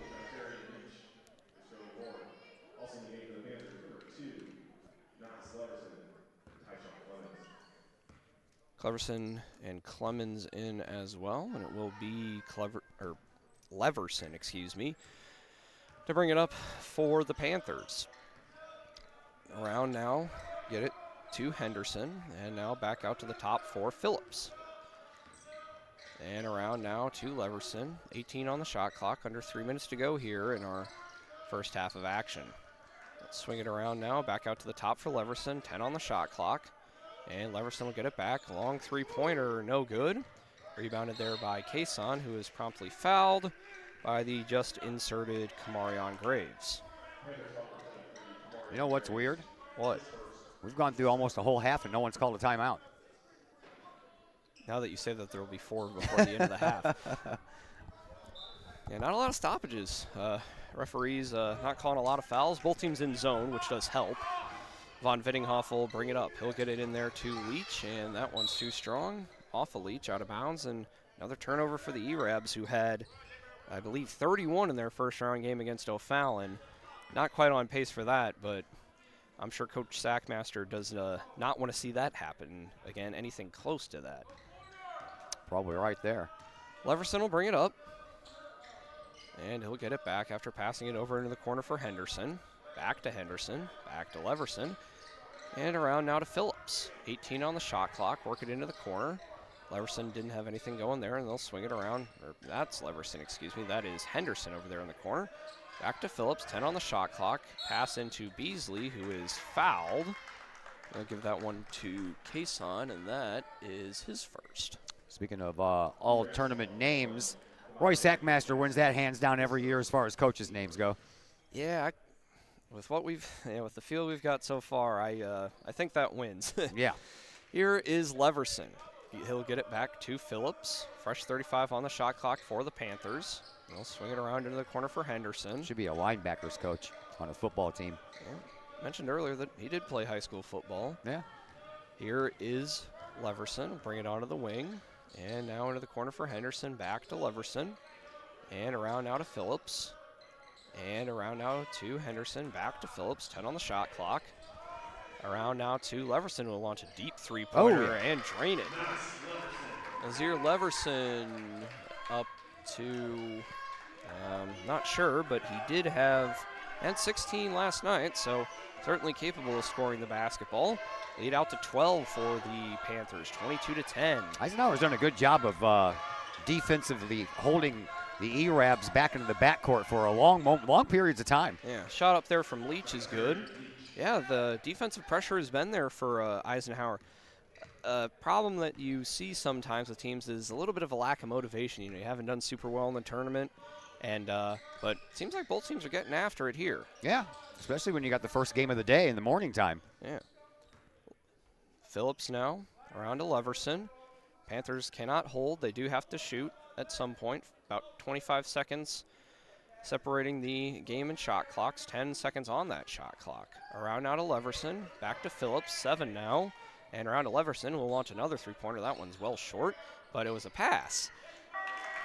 Cleverson and Clemens in as well, and it will be Leverson, excuse me, to bring it up for the Panthers. Around now, get it to Henderson, and now back out to the top for Phillips. And around now to Leverson. 18 on the shot clock, under 3 minutes to go here in our first half of action. Let's swing it around now, back out to the top for Leverson. 10 on the shot clock, and Leverson will get it back. Long three-pointer, no good. Rebounded there by Kason, who is promptly fouled by the just inserted Kamarion Graves. You know what's weird? What? We've gone through almost a whole half and no one's called a timeout. Now that you say that, there will be 4 before the end of the half. Yeah, not a lot of stoppages. Referees not calling a lot of fouls. Both teams in zone, which does help. Von Vittinghoff will bring it up. He'll get it in there to Leach, and that one's too strong. Off of Leach, out of bounds, and another turnover for the E-Rabs, who had, I believe, 31 in their first round game against O'Fallon. Not quite on pace for that, but I'm sure Coach Sackmaster does not want to see that happen again, anything close to that. Probably right there. Leverson will bring it up, and he'll get it back after passing it over into the corner for Henderson. Back to Henderson, back to Leverson, and around now to Phillips. 18 on the shot clock, work it into the corner. Leverson didn't have anything going there, and they'll swing it around. Or that's Leverson, excuse me. That is Henderson over there in the corner. Back to Phillips, 10 on the shot clock. Pass into Beasley, who is fouled. I'll give that one to Kason, and that is his first. Speaking of all tournament names, Roy Sackmaster wins that hands down every year as far as coaches' names go. Yeah, with what with the field we've got so far, I think that wins. Yeah. Here is Leverson. He'll get it back to Phillips. Fresh 35 on the shot clock for the Panthers. They'll swing it around into the corner for Henderson. Should be a linebackers coach on a football team. Yeah. Mentioned earlier that he did play high school football. Yeah. Here is Leverson. Bring it onto the wing. And now into the corner for Henderson. Back to Leverson. And around now to Phillips. And around now to Henderson. Back to Phillips. 10 on the shot clock. Around now to Leverson, who will launch a deep three-pointer and drain it. Azir Leverson up to, not sure, but he did have, and 16 last night, so certainly capable of scoring the basketball. Lead out to 12 for the Panthers, 22-10. Eisenhower's done a good job of defensively holding the E-Rabs back into the backcourt for a long periods of time. Yeah, shot up there from Leach is good. Yeah, the defensive pressure has been there for Eisenhower. Problem that you see sometimes with teams is a little bit of a lack of motivation. You haven't done super well in the tournament, and but it seems like both teams are getting after it here. Yeah, especially when you got the first game of the day in the morning time. Yeah. Phillips now around to Leverson. Panthers cannot hold. They do have to shoot at some point. About 25 seconds separating the game and shot clocks. 10 seconds on that shot clock. Around now to Leverson. Back to Phillips. 7 now. And around to Leverson. We'll launch another three-pointer. That one's well short, but it was a pass.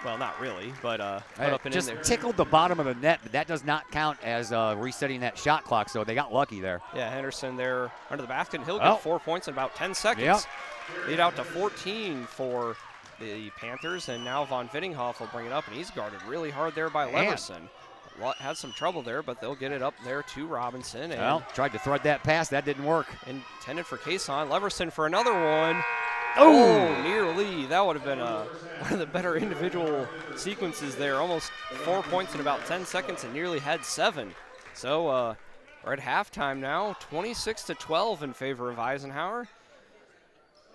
Well, not really, but put up and just in there. tickled the bottom of the net, but that does not count as resetting that shot clock, so they got lucky there. Yeah, Henderson there under the basket. He'll get 4 points in about 10 seconds. Yep. Lead out to 14 for the Panthers, and now Von Vittinghoff will bring it up, and he's guarded really hard there by Leverson. Had some trouble there, but they'll get it up there to Robinson. And tried to thread that pass. That didn't work. Intended for Kason. Leverson for another one. Oh, nearly. That would have been one of the better individual sequences there. Almost 4 points in about 10 seconds and nearly had 7. So we're at halftime now, 26-12 in favor of Eisenhower.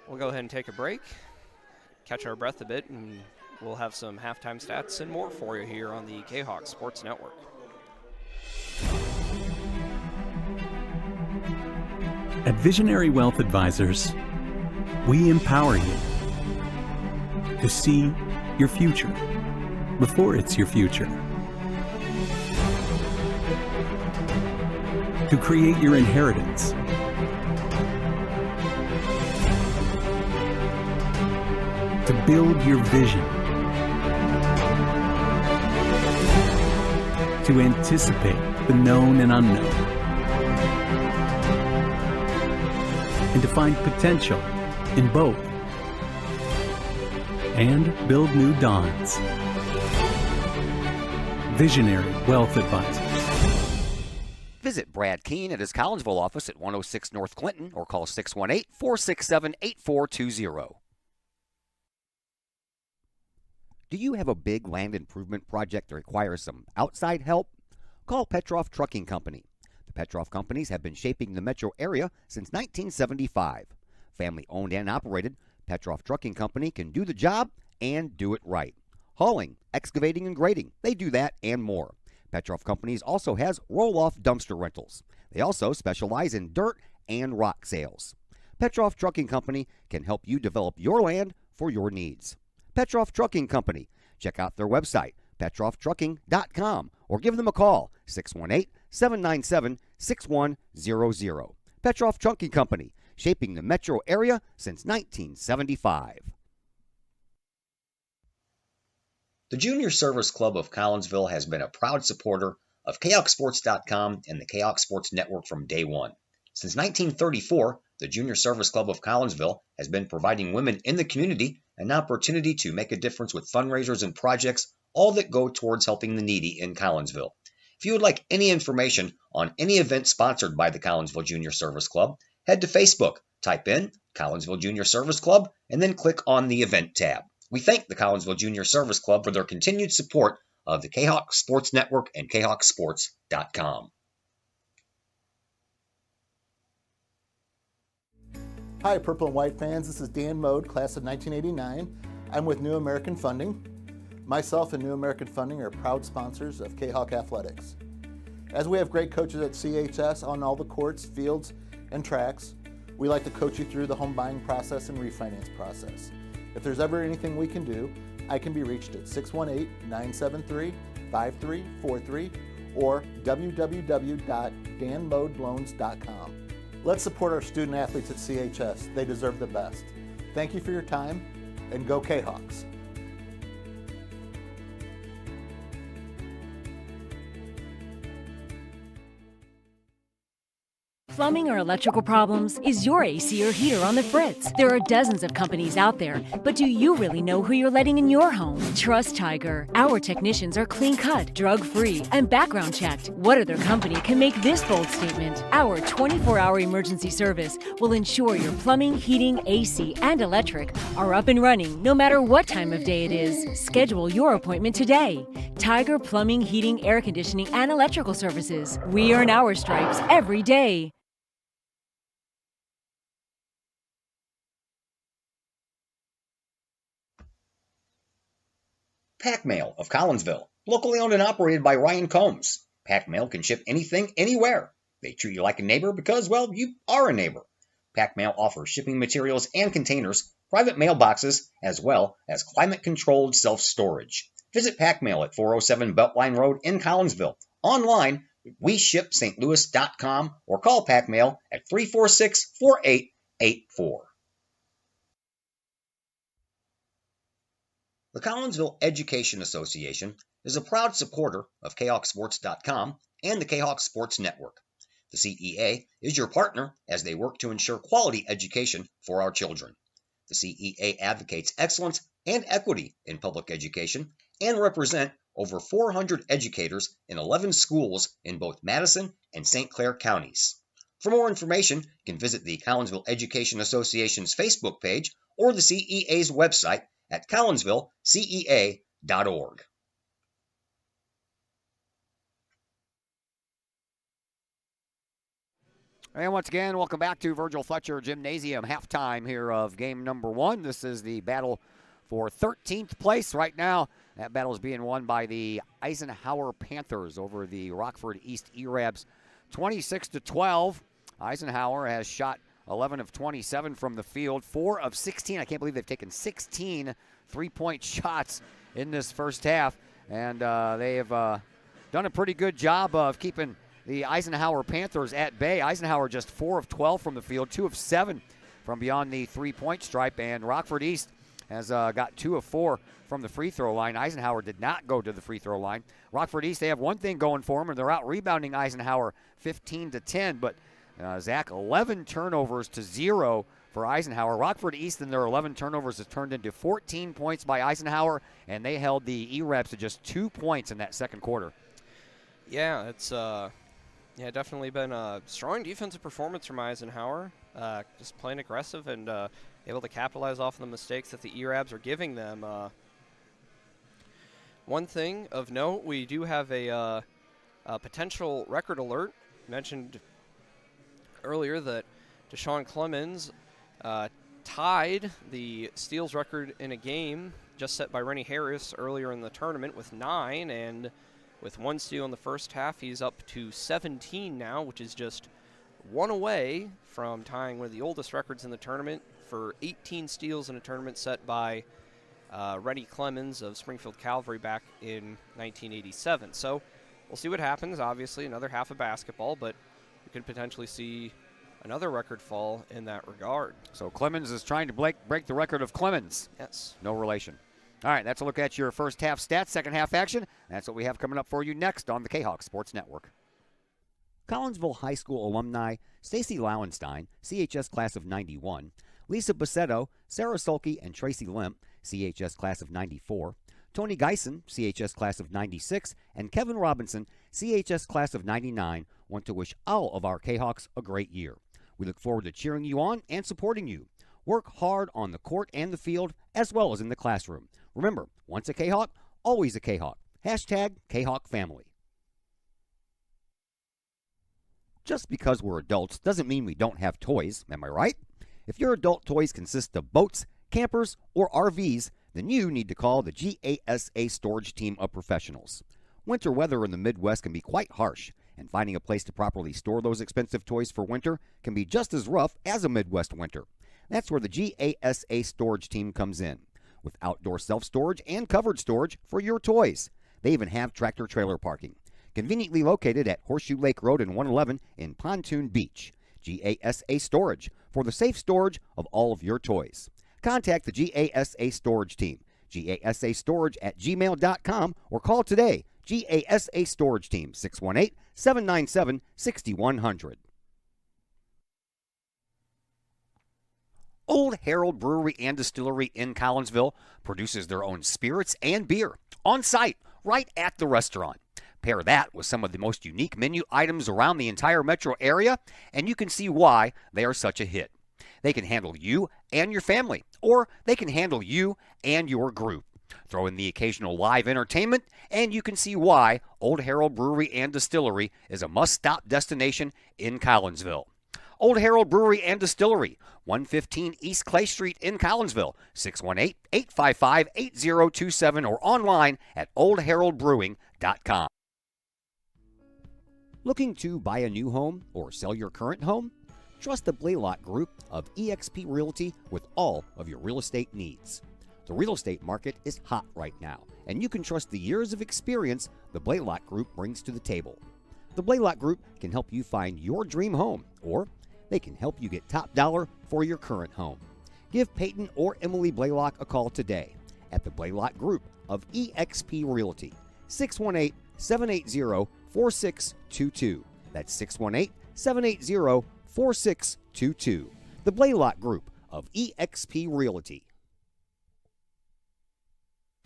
We'll go ahead and take a break, catch our breath a bit, and we'll have some halftime stats and more for you here on the K-Hawk Sports Network. At Visionary Wealth Advisors, we empower you to see your future before it's your future, to create your inheritance, to build your vision, to anticipate the known and unknown, and to find potential in both, and build new dawns. Visionary Wealth Advisors. Visit Brad Keene at his Collinsville office at 106 North Clinton or call 618-467-8420. Do you have a big land improvement project that requires some outside help? Call Petroff Trucking Company. The Petroff Companies have been shaping the metro area since 1975. Family owned and operated, Petroff Trucking Company can do the job and do it right. Hauling, excavating, and grading, they do that and more. Petroff Companies also has roll-off dumpster rentals. They also specialize in dirt and rock sales. Petroff Trucking Company can help you develop your land for your needs. Petroff Trucking Company. Check out their website, petrofftrucking.com, or give them a call, 618-797-6100. Petroff Trucking Company, shaping the metro area since 1975. The Junior Service Club of Collinsville has been a proud supporter of KHawkSports.com and the KHawk Sports Network from day one. Since 1934, the Junior Service Club of Collinsville has been providing women in the community an opportunity to make a difference with fundraisers and projects, all that go towards helping the needy in Collinsville. If you would like any information on any event sponsored by the Collinsville Junior Service Club, head to Facebook, type in Collinsville Junior Service Club, and then click on the event tab. We thank the Collinsville Junior Service Club for their continued support of the KHawk Sports Network and KHawkSports.com. Hi, Purple and White fans. This is Dan Mode, class of 1989. I'm with New American Funding. Myself and New American Funding are proud sponsors of KHawk Athletics. As we have great coaches at CHS on all the courts, fields, and tracks, we like to coach you through the home buying process and refinance process. If there's ever anything we can do, I can be reached at 618-973-5343 or www.danmodeloans.com. Let's support our student athletes at CHS. They deserve the best. Thank you for your time, and go K-Hawks. Plumbing or electrical problems? Is your AC or heater on the fritz? There are dozens of companies out there, but do you really know who you're letting in your home? Trust Tiger. Our technicians are clean-cut, drug-free, and background checked. What other company can make this bold statement? Our 24-hour emergency service will ensure your plumbing, heating, AC, and electric are up and running no matter what time of day it is. Schedule your appointment today. Tiger Plumbing, Heating, Air Conditioning, and Electrical Services. We earn our stripes every day. Pack Mail of Collinsville, locally owned and operated by Ryan Combs. Pack Mail can ship anything, anywhere. They treat you like a neighbor because, well, you are a neighbor. Pack Mail offers shipping materials and containers, private mailboxes, as well as climate-controlled self-storage. Visit Pack Mail at 407 Beltline Road in Collinsville. Online, WeShipSt.Louis.com or call Pack Mail at 346-4884. The Collinsville Education Association is a proud supporter of KHawkSports.com and the KHawk Sports Network. The CEA is your partner as they work to ensure quality education for our children. The CEA advocates excellence and equity in public education and represent over 400 educators in 11 schools in both Madison and St. Clair counties. For more information, you can visit the Collinsville Education Association's Facebook page or the CEA's website at collinsvillecea.org. And once again, welcome back to Virgil Fletcher Gymnasium halftime here of game number one. This is the battle for 13th place right now. That battle is being won by the Eisenhower Panthers over the Rockford East E-Rabs 26-12. Eisenhower has shot 11 of 27 from the field, 4 of 16. I can't believe they've taken 16 three-point shots in this first half, and they have done a pretty good job of keeping the Eisenhower Panthers at bay. Eisenhower just 4 of 12 from the field, 2 of 7 from beyond the three-point stripe, and Rockford East has got 2 of 4 from the free throw line. Eisenhower did not go to the free throw line. Rockford East, they have one thing going for them, and they're out rebounding Eisenhower 15-10, but Zach, 11 turnovers to 0 for Eisenhower. Rockford East and their 11 turnovers has turned into 14 points by Eisenhower, and they held the E-Rabs to just 2 points in that second quarter. Yeah, it's Yeah, definitely been a strong defensive performance from Eisenhower. Just playing aggressive and able to capitalize off of the mistakes that the ERABs are giving them. One thing of note, we do have a potential record alert. Mentioned earlier that Deshaun Clemens tied the steals record in a game just set by Rennie Harris earlier in the tournament with 9, and with 1 steal in the first half, he's up to 17 now, which is just 1 away from tying one of the oldest records in the tournament for 18 steals in a tournament set by Rennie Clemens of Springfield Calvary back in 1987. So we'll see what happens. Obviously, another half of basketball, but we could potentially see another record fall in that regard. So Clemens is trying to break the record of Clemens. Yes. No relation. All right, that's a look at your first half stats, second half action. That's what we have coming up for you next on the K-Hawk Sports Network. Collinsville High School alumni Stacy Lauenstein, CHS class of 91, Lisa Bassetto, Sarah Sulke, and Tracy Limp, CHS class of 94, Tony Geisen, CHS class of 96, and Kevin Robinson, CHS class of 99, want to wish all of our K-Hawks a great year. We look forward to cheering you on and supporting you. Work hard on the court and the field, as well as in the classroom. Remember, once a K-Hawk, always a K-Hawk. Hashtag K-Hawk family. Just because we're adults doesn't mean we don't have toys, am I right? If your adult toys consist of boats, campers, or RVs, then you need to call the GASA storage team of professionals. Winter weather in the Midwest can be quite harsh, and finding a place to properly store those expensive toys for winter can be just as rough as a Midwest winter. That's where the GASA storage team comes in, with outdoor self-storage and covered storage for your toys. They even have tractor-trailer parking, conveniently located at Horseshoe Lake Road and 111 in Pontoon Beach. GASA Storage, for the safe storage of all of your toys. Contact the GASA Storage team, gasastorage@gmail.com, or call today, GASA Storage Team, 618-797-6100. Old Herald Brewery and Distillery in Collinsville produces their own spirits and beer on site, right at the restaurant. Pair that with some of the most unique menu items around the entire metro area, and you can see why they are such a hit. They can handle you and your family, or they can handle you and your group. Throw in the occasional live entertainment, and you can see why Old Herald Brewery and Distillery is a must-stop destination in Collinsville. Old Herald Brewery and Distillery, 115 East Clay Street in Collinsville, 618-855-8027, or online at oldheraldbrewing.com. Looking to buy a new home or sell your current home? Trust the Blaylock Group of eXp Realty with all of your real estate needs. The real estate market is hot right now, and you can trust the years of experience the Blaylock Group brings to the table. The Blaylock Group can help you find your dream home, or they can help you get top dollar for your current home. Give Peyton or Emily Blaylock a call today at the Blaylock Group of eXp Realty, 618-780-4622. That's 618-780-4622. The Blaylock Group of eXp Realty.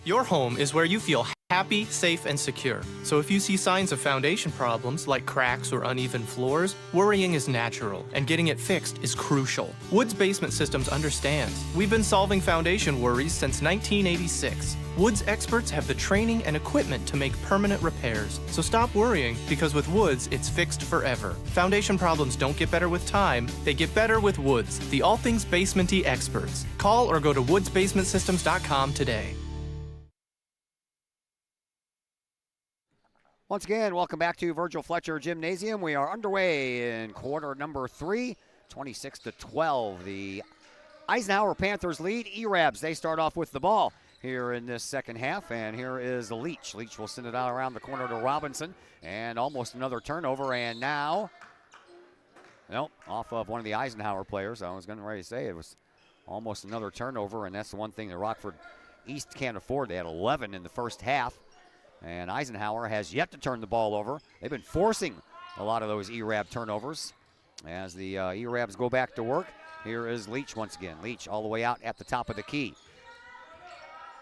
Your home is where you feel happy, safe, and secure. So if you see signs of foundation problems like cracks or uneven floors, worrying is natural, and getting it fixed is crucial. Woods Basement Systems understands. We've been solving foundation worries since 1986. Woods experts have the training and equipment to make permanent repairs. So stop worrying, because with Woods, it's fixed forever. Foundation problems don't get better with time, they get better with Woods, the all things basement-y experts. Call or go to woodsbasementsystems.com today. Once again, welcome back to Virgil Fletcher Gymnasium. We are underway in quarter number 3, 26-12. The Eisenhower Panthers lead. ERABs, they start off with the ball here in this second half, and here is Leach. Leach will send it out around the corner to Robinson, and almost another turnover, and now, nope, off of one of the Eisenhower players. I was going to say it was almost another turnover, and that's the one thing that Rockford East can't afford. They had 11 in the first half. And Eisenhower has yet to turn the ball over. They've been forcing a lot of those ERAB turnovers as the ERABs go back to work. Here is Leach once again. Leach all the way out at the top of the key.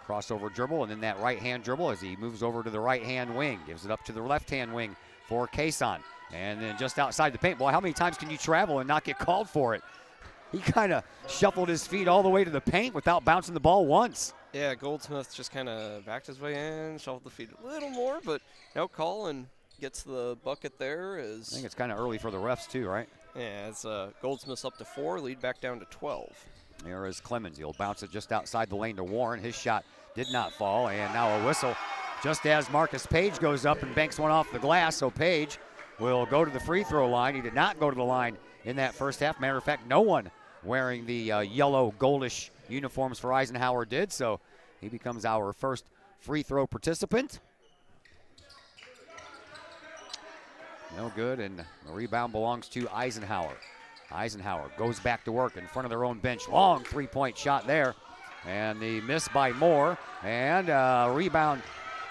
Crossover dribble, and then that right-hand dribble as he moves over to the right-hand wing. Gives it up to the left-hand wing for Kason. And then just outside the paint. Boy, how many times can you travel and not get called for it? He kind of shuffled his feet all the way to the paint without bouncing the ball once. Yeah, Goldsmith just kind of backed his way in, shuffled the feet a little more, but no call and gets the bucket there. I think it's kind of early for the refs too, right? Yeah, it's Goldsmith's up to 4, lead back down to 12. There is Clemens. He'll bounce it just outside the lane to Warren. His shot did not fall, and now a whistle just as Marcus Page goes up and banks one off the glass. So Page will go to the free throw line. He did not go to the line in that first half. Matter of fact, no one wearing the yellow goldish uniforms for Eisenhower did, so he becomes our first free throw participant. No good, and the rebound belongs to Eisenhower. Eisenhower goes back to work in front of their own bench. Long three-point shot there, and the miss by Moore, and rebound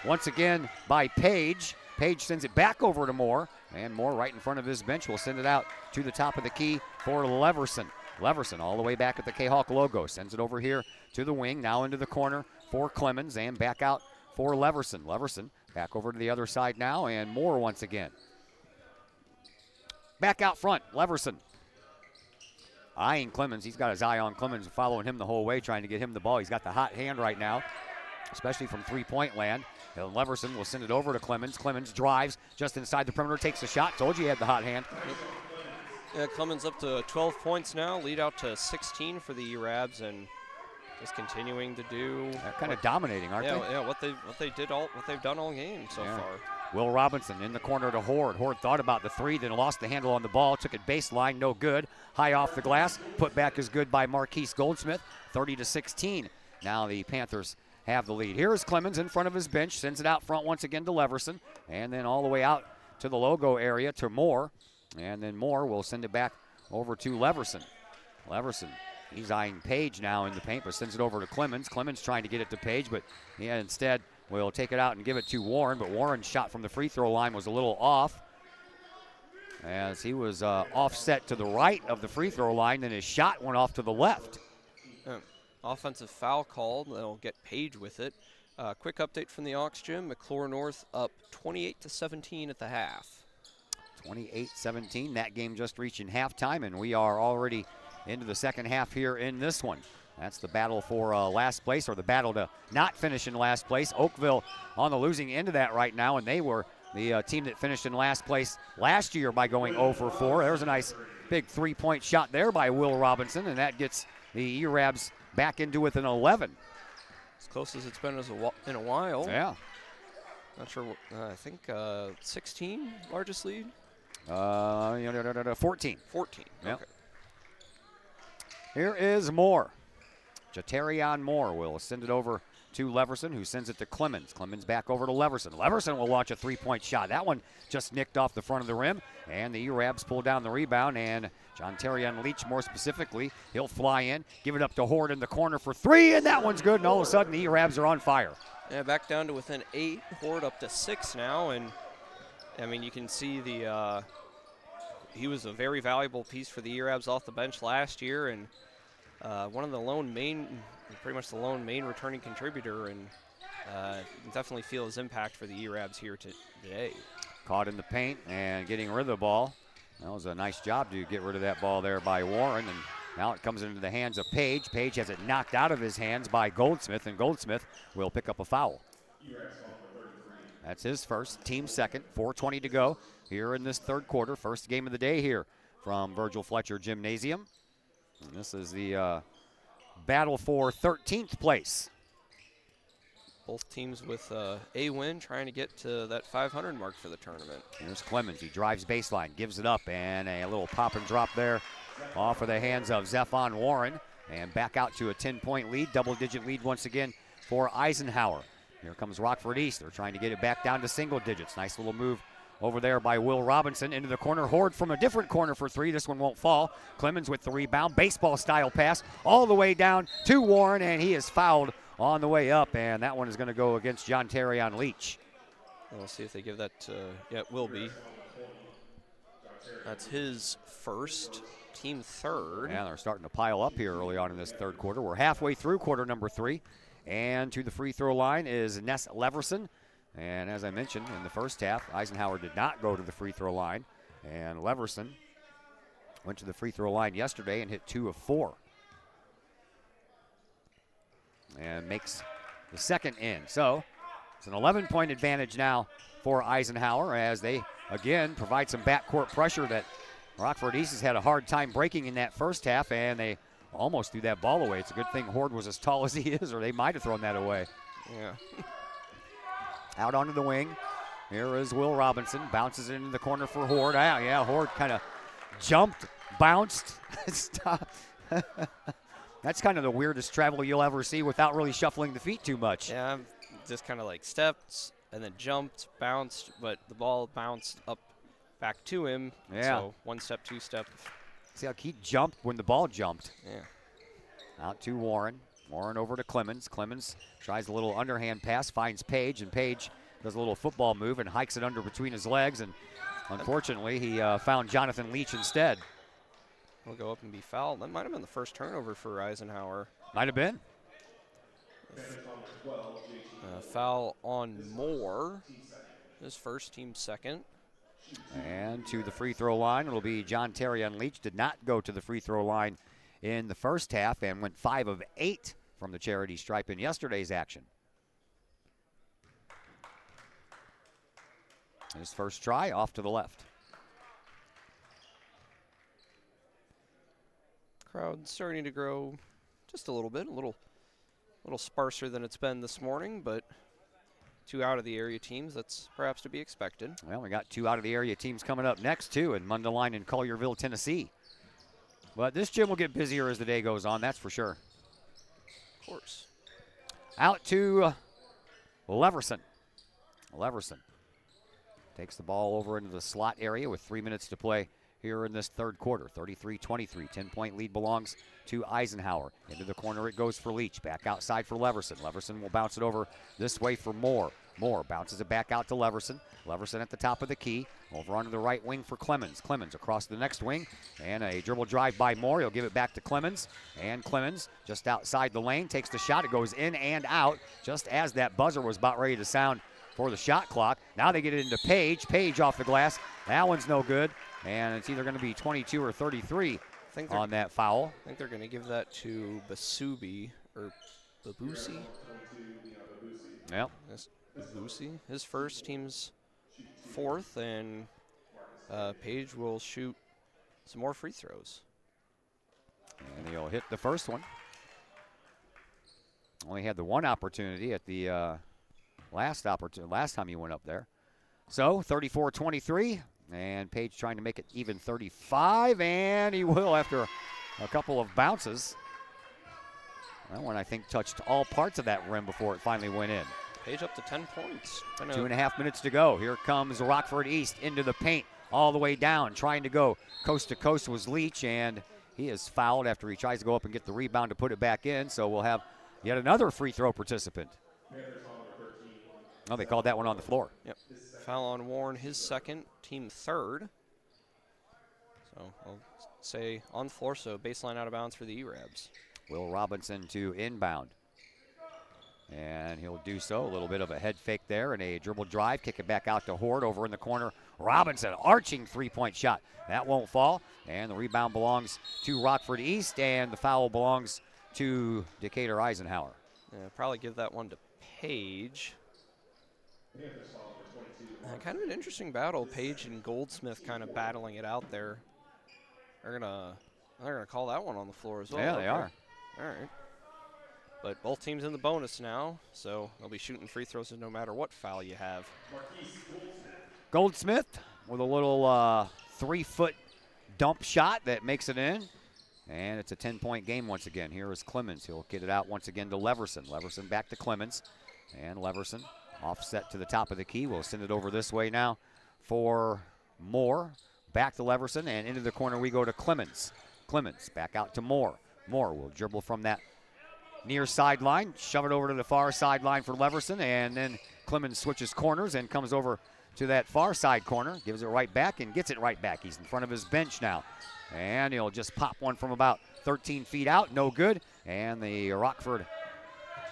once again by Page. Page sends it back over to Moore, and Moore right in front of his bench will send it out to the top of the key for Leverson. Leverson all the way back at the K-Hawk logo. Sends it over here to the wing, now into the corner for Clemens, and back out for Leverson. Leverson back over to the other side now, and Moore once again. Back out front, Leverson. Eyeing Clemens. He's got his eye on Clemens, following him the whole way, trying to get him the ball. He's got the hot hand right now, especially from three-point land. And Leverson will send it over to Clemens. Clemens drives just inside the perimeter, takes a shot. Told you he had the hot hand. Yeah, Clemens up to 12 points now, lead out to 16 for the E-Rabs, and just continuing to do. They're kind of dominating, aren't they? Yeah, what they've done all game so far. Will Robinson in the corner to Horde. Horde thought about the three, then lost the handle on the ball, took it baseline, no good. High off the glass, put back is good by Marquise Goldsmith, 30-16. Now the Panthers have the lead. Here is Clemens in front of his bench, sends it out front once again to Leverson, and then all the way out to the logo area to Moore, and then Moore will send it back over to Leverson. Leverson, he's eyeing Page now in the paint, but sends it over to Clemens. Clemens trying to get it to Page, but he instead will take it out and give it to Warren, but Warren's shot from the free throw line was a little off, as he was offset to the right of the free throw line, then his shot went off to the left. Offensive foul called. They'll get Page with it. Quick update from the Aux Gym. McClure North up 28-17 at the half. 28-17. That game just reaching halftime, and we are already into the second half here in this one. That's the battle for last place, or the battle to not finish in last place. Oakville on the losing end of that right now, and they were the team that finished in last place last year by going 0 for 4. There's a nice big three-point shot there by Will Robinson, and that gets the E-Rabs back into with an 11. As close as it's been in a while. Yeah. Not sure what, I think 16 largest lead? 14. 14, yep. Okay. Here is Moore. Jaterion Moore will send it over to Leverson, who sends it to Clemens. Clemens back over to Leverson. Leverson will launch a three-point shot. That one just nicked off the front of the rim, and the E-Rabs pull down the rebound, and John Terrion Leach more specifically, he'll fly in, give it up to Horde in the corner for three, and that one's good, and all of a sudden the E-Rabs are on fire. Yeah, back down to within 8. Horde up to 6 now, and I mean, you can see the he was a very valuable piece for the E-Rabs off the bench last year, and one of the pretty much the lone main returning contributor, and definitely feel his impact for the E-Rabs here today. Caught in the paint and getting rid of the ball. That was a nice job to get rid of that ball there by Warren, and now it comes into the hands of Page. Page has it knocked out of his hands by Goldsmith, and Goldsmith will pick up a foul. That's his first, team second, 4:20 to go here in this third quarter. First game of the day here from Virgil Fletcher Gymnasium. And this is the battle for 13th place. Both teams with a win, trying to get to that 500 mark for the tournament. Here's Clemens. He drives baseline, gives it up, and a little pop and drop there off of the hands of Zephon Warren. And back out to a 10-point lead, double-digit lead once again for Eisenhower. Here comes Rockford East. They're trying to get it back down to single digits. Nice little move over there by Will Robinson into the corner. Horde from a different corner for three. This one won't fall. Clemens with the rebound. Baseball-style pass all the way down to Warren, and he is fouled on the way up, and that one is going to go against John Terrion Leach. We'll see if they give that to, yeah, it will be. That's his first, team third. Yeah, they're starting to pile up here early on in this third quarter. We're halfway through quarter number 3, and to the free throw line is Ness Leverson. And as I mentioned in the first half, Eisenhower did not go to the free throw line. And Leverson went to the free throw line yesterday and hit 2 of 4. And makes the second in. So it's an 11-point advantage now for Eisenhower as they, again, provide some backcourt pressure that Rockford East has had a hard time breaking in that first half, and they almost threw that ball away. It's a good thing Horde was as tall as he is, or they might have thrown that away. Yeah. Out onto the wing. Here is Will Robinson. Bounces it into the corner for Horde. Ah, yeah, Horde kind of jumped, bounced, stopped. That's kind of the weirdest travel you'll ever see without really shuffling the feet too much. Yeah, just kind of like stepped and then jumped, bounced, but the ball bounced up back to him. Yeah. So 1 step, 2 step. See how he jumped when the ball jumped. Yeah. Out to Warren. Warren over to Clemens. Clemens tries a little underhand pass, finds Page, and Page does a little football move and hikes it under between his legs. And unfortunately, he found Jonathan Leach instead. He'll go up and be fouled. That might have been the first turnover for Eisenhower. Might have been. Foul on Moore. His first, team second. And to the free throw line, it'll be John Terry on Leach. Did not go to the free throw line in the first half and went 5 of 8 from the charity stripe in yesterday's action. His first try off to the left. Crowd starting to grow just a little bit, a little sparser than it's been this morning, but 2 out of the area teams, that's perhaps to be expected. Well, we got 2 out of the area teams coming up next, too, in Mundelein and Collierville, Tennessee. But this gym will get busier as the day goes on, that's for sure. Of course. Out to Leverson. Leverson takes the ball over into the slot area with 3 minutes to play here in this third quarter. 33-23, 10-point lead belongs to Eisenhower. Into the corner it goes for Leach. Back outside for Leverson. Leverson will bounce it over this way for Moore. Moore bounces it back out to Leverson. Leverson at the top of the key. Over onto the right wing for Clemens. Clemens across the next wing. And a dribble drive by Moore. He'll give it back to Clemens. And Clemens just outside the lane takes the shot. It goes in and out just as that buzzer was about ready to sound for the shot clock. Now they get it into Page. Page off the glass. That one's no good. And it's either going to be 22 or 33 on that foul. I think they're going to give that to Basubi or Babusi. Yep. Babusi. His first, team's fourth, and Page will shoot some more free throws. And he'll hit the first one. Only had the one opportunity at the last time he went up there. So 34-23. And Page trying to make it even 35, and he will after a couple of bounces. That one, I think, touched all parts of that rim before it finally went in. Page up to 10 points. 2.5 minutes to go. Here comes Rockford East into the paint all the way down. Trying to go coast to coast was Leach, and he is fouled after he tries to go up and get the rebound to put it back in. So we'll have yet another free throw participant. Oh, they called that one on the floor. Yep. Foul on Warren, his second, team third. So I'll say on the floor, so baseline out of bounds for the E-Rabs. Will Robinson to inbound. And he'll do so. A little bit of a head fake there and a dribble drive. Kick it back out to Horde over in the corner. Robinson, arching three-point shot. That won't fall. And the rebound belongs to Rockford East, and the foul belongs to Decatur Eisenhower. Yeah, probably give that one to Page. Kind of an interesting battle. Page and Goldsmith kind of battling it out there. They're gonna call that one on the floor as well. Yeah, they are. All right. But both teams in the bonus now, so they'll be shooting free throws no matter what foul you have. Goldsmith with a little 3-foot dump shot that makes it in. And it's a 10-point game once again. Here is Clemens. He'll get it out once again to Leverson. Leverson back to Clemens. And Leverson offset to the top of the key. We'll send it over this way now for Moore. Back to Leverson, and into the corner we go to Clemens. Clemens back out to Moore. Moore will dribble from that near sideline, shove it over to the far sideline for Leverson, and then Clemens switches corners and comes over to that far side corner, gives it right back and gets it right back. He's in front of his bench now. And he'll just pop one from about 13 feet out, no good. And the Rockford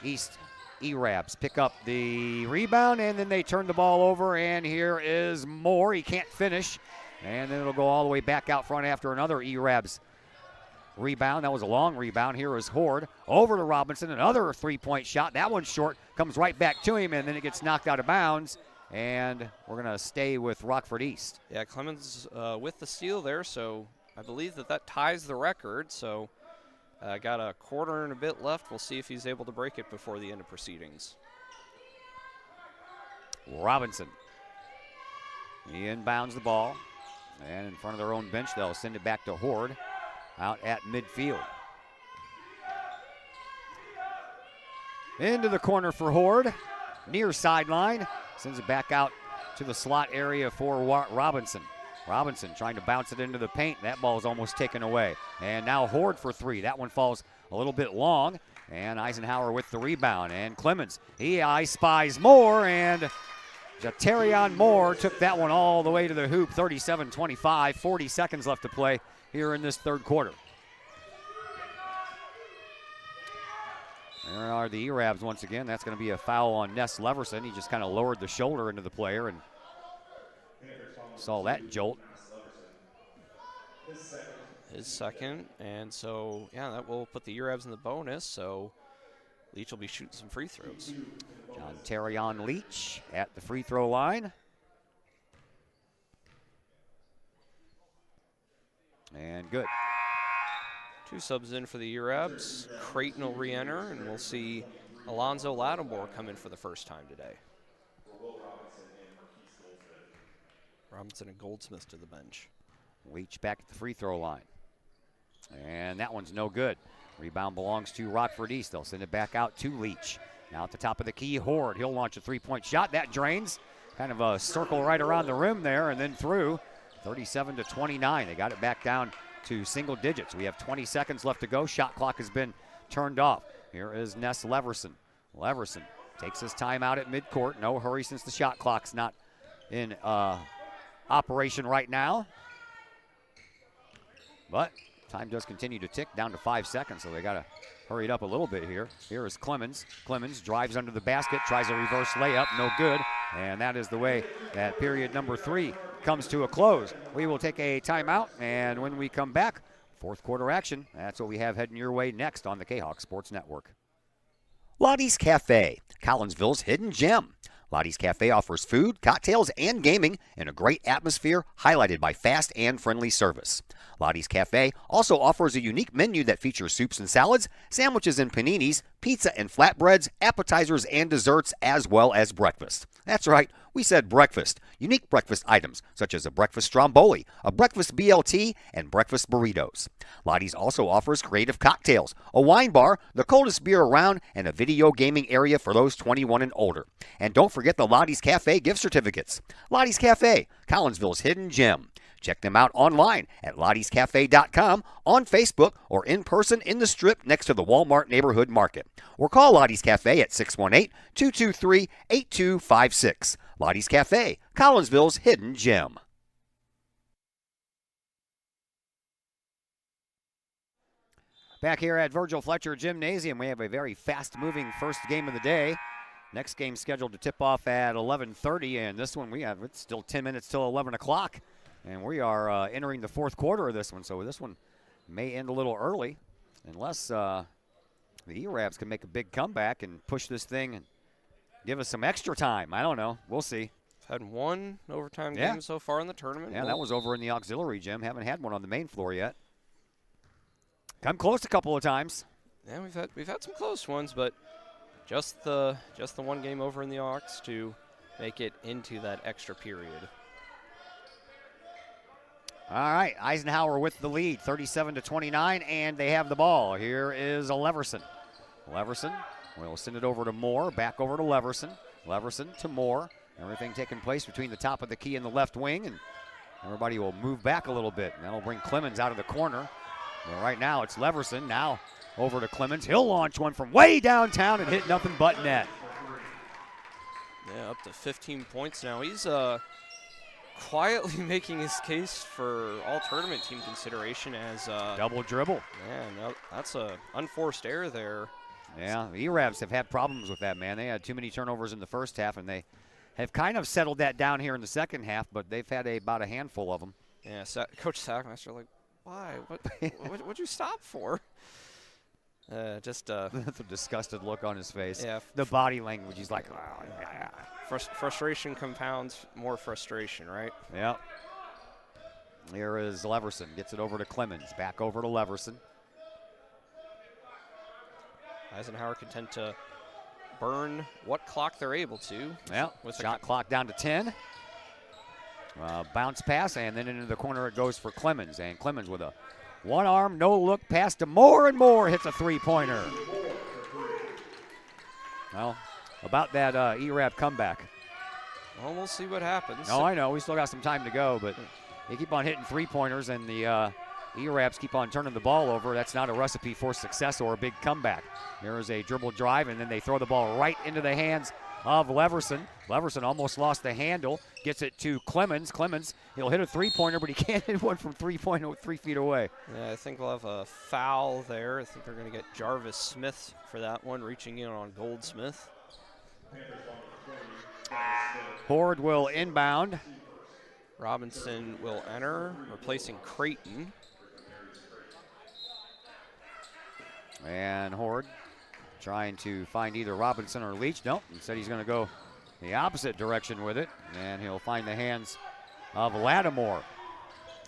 East E-Rabs pick up the rebound, and then they turn the ball over, and here is Moore. He can't finish, And then it'll go all the way back out front after another E-Rabs rebound. That was a long rebound. Here is Horde over to Robinson. Another three-point shot. That one's short. Comes right back to him, and then it gets knocked out of bounds. And we're going to stay with Rockford East. Yeah, Clemens with the steal there, so I believe that ties the record. So got a quarter and a bit left. We'll see if he's able to break it before the end of proceedings. Robinson. He inbounds the ball. And in front of their own bench, they'll send it back to Horde out at midfield. Into the corner for Horde. Near sideline. Sends it back out to the slot area for Robinson. Robinson trying to bounce it into the paint. That ball is almost taken away. And now Horde for three. That one falls a little bit long. And Eisenhower with the rebound. And Clemens, he spies Moore. And Jaterion Moore took that one all the way to the hoop. 37-25. 40 seconds left to play here in this third quarter. There are the E-Rabs once again. That's going to be a foul on Ness Leverson. He just kind of lowered the shoulder into the player and saw that jolt. His second, and so, yeah, that will put the E-Rabs in the bonus, so Leach will be shooting some free throws. John Terrion Leach at the free throw line. And good. Two subs in for the E-Rabs. Creighton will re-enter, and we'll see Alonzo Lattimore come in for the first time today. Robinson and Goldsmith to the bench. Leach back at the free throw line. And that one's no good. Rebound belongs to Rockford East. They'll send it back out to Leach. Now at the top of the key, Horde. He'll launch a three-point shot. That drains. Kind of a circle right around the rim there and then through. 37-29. They got it back down to single digits. We have 20 seconds left to go. Shot clock has been turned off. Here is Ness Leverson. Leverson takes his time out at midcourt. No hurry since the shot clock's not in operation right now. But time does continue to tick down to 5 seconds, so they got to hurry it up a little bit here. Here is Clemens. Clemens drives under the basket, tries a reverse layup, no good. And that is the way that period number 3 comes to a close. We will take a timeout, and when we come back, fourth quarter action. That's what we have heading your way next on the K-Hawk Sports Network. Lottie's Cafe, Collinsville's hidden gem. Lottie's Cafe offers food, cocktails, and gaming in a great atmosphere highlighted by fast and friendly service. Lottie's Cafe also offers a unique menu that features soups and salads, sandwiches and paninis, pizza and flatbreads, appetizers and desserts, as well as breakfast. That's right, we said breakfast. Unique breakfast items such as a breakfast stromboli, a breakfast BLT, and breakfast burritos. Lottie's also offers creative cocktails, a wine bar, the coldest beer around, and a video gaming area for those 21 and older. And don't forget the Lottie's Cafe gift certificates. Lottie's Cafe, Collinsville's hidden gem. Check them out online at lottiescafe.com, on Facebook, or in person in the Strip next to the Walmart Neighborhood Market. Or call Lottie's Cafe at 618-223-8256. Lottie's Cafe, Collinsville's hidden gem. Back here at Virgil Fletcher Gymnasium, we have a very fast-moving first game of the day. Next game scheduled to tip off at 11:30, and this one it's still 10 minutes till 11 o'clock. And we are entering the fourth quarter of this one, so this one may end a little early unless the E-Rabs can make a big comeback and push this thing and give us some extra time. I don't know. We'll see. Had one overtime game so far in the tournament. Yeah, that was over in the auxiliary gym. Haven't had one on the main floor yet. Come close a couple of times. Yeah, we've had some close ones, but just the one game over in the aux to make it into that extra period. All right, Eisenhower with the lead, 37-29, and they have the ball. Here is Leverson. Leverson will send it over to Moore, back over to Leverson. Leverson to Moore. Everything taking place between the top of the key and the left wing, and everybody will move back a little bit. And that'll bring Clemens out of the corner. Well, right now it's Leverson. Now over to Clemens. He'll launch one from way downtown and hit nothing but net. Yeah, up to 15 points now. He's quietly making his case for all tournament team consideration as double dribble. Yeah, no, that's a unforced error there. Yeah, the E-Rabs have had problems with that, man. They had too many turnovers in the first half, and they have kind of settled that down here in the second half, but they've had about a handful of them. Yeah, Coach Sackmaster, like, why? What'd you stop for? Just That's a disgusted look on his face. Yeah. The body language, he's like, oh, yeah. Frustration compounds more frustration, right? Yep. Here is Leverson. Gets it over to Clemens. Back over to Leverson. Eisenhower content to burn what clock they're able to. Yeah. Shot clock down to 10. Bounce pass, and then into the corner it goes for Clemens. And Clemens with a one-arm, no-look pass to Moore, and Moore hits a three-pointer. Well, about that ERAB comeback. Well, we'll see what happens. No, I know. We still got some time to go, but they keep on hitting three-pointers, and the ERABs keep on turning the ball over. That's not a recipe for success or a big comeback. There is a dribble drive, and then they throw the ball right into the hands of Leverson. Leverson almost lost the handle, gets it to Clemens. Clemens, he'll hit a three-pointer, but he can't hit one from 3 feet away. Yeah, I think we'll have a foul there. I think they're going to get Jarvis Smith for that one, reaching in on Goldsmith. Horde will inbound. Robinson will enter, replacing Creighton. And Horde trying to find either Robinson or Leach. Nope, instead he's going to go the opposite direction with it, and he'll find the hands of Lattimore.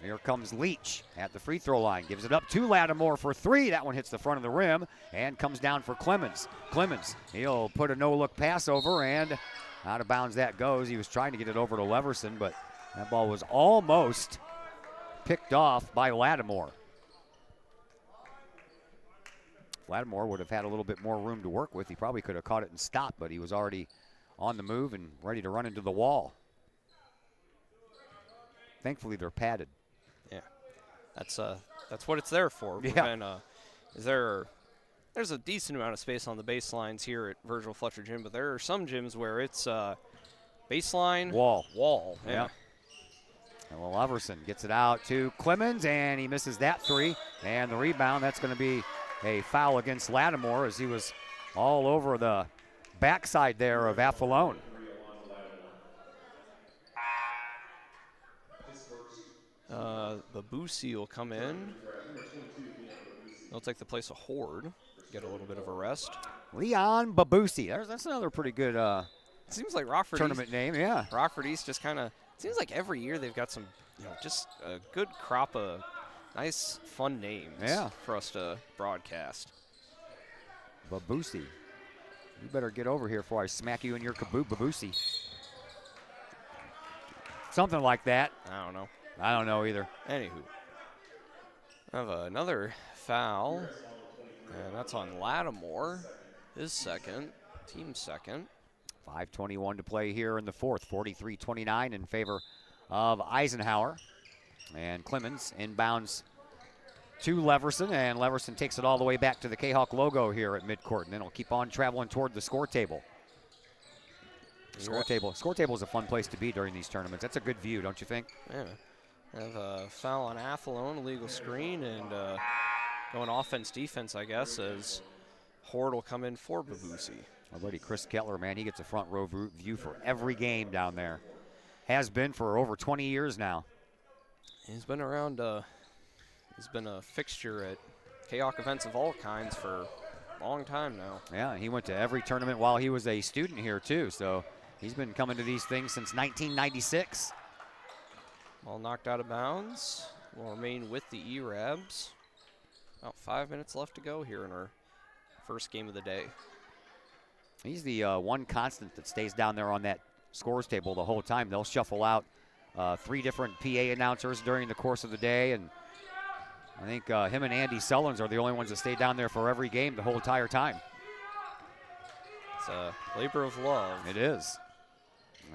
Here comes Leach at the free throw line. Gives it up to Lattimore for three. That one hits the front of the rim and comes down for Clemens. Clemens, he'll put a no-look pass over, and out of bounds that goes. He was trying to get it over to Leverson, but that ball was almost picked off by Lattimore. Lattimore would have had a little bit more room to work with. He probably could have caught it and stopped, but he was already on the move and ready to run into the wall. Thankfully, they're padded. Yeah, that's what it's there for. Yeah. There's a decent amount of space on the baselines here at Virgil Fletcher Gym, but there are some gyms where it's baseline, wall. Yeah. And well, Leverson gets it out to Clemens, and he misses that three. And the rebound, that's going to be a foul against Lattimore, as he was all over the backside there of Affalone. Babusi will come in. They'll take the place of Horde. Get a little bit of a rest. Leon Babusi. That's another pretty good it seems like Rockford tournament East, name, yeah. Rockford East just kind of, seems like every year they've got some, just a good crop of nice, fun names for us to broadcast. Babusi. You better get over here before I smack you in your kaboot, Babusi. Something like that. I don't know. I don't know either. Anywho, I have another foul, and that's on Lattimore, his second, team second. 5:21 to play here in the fourth, 43-29 in favor of Eisenhower. And Clemens inbounds to Leverson, and Leverson takes it all the way back to the K-Hawk logo here at midcourt, and then he'll keep on traveling toward the score table. Score table is a fun place to be during these tournaments. That's a good view, don't you think? Yeah. I have a foul on Affalone, illegal screen, and going offense-defense, I guess, as Horde will come in for Babusi. Our buddy Chris Kettler, man, he gets a front row view for every game down there. Has been for over 20 years now. He's been around, he's been a fixture at K-Hawk events of all kinds for a long time now. Yeah, he went to every tournament while he was a student here, too, so he's been coming to these things since 1996. Ball knocked out of bounds. Will remain with the ERABs. About 5 minutes left to go here in our first game of the day. He's the one constant that stays down there on that scores table the whole time. They'll shuffle out 3 different PA announcers during the course of the day, and I think him and Andy Sullins are the only ones that stay down there for every game the whole entire time. It's a labor of love. It is.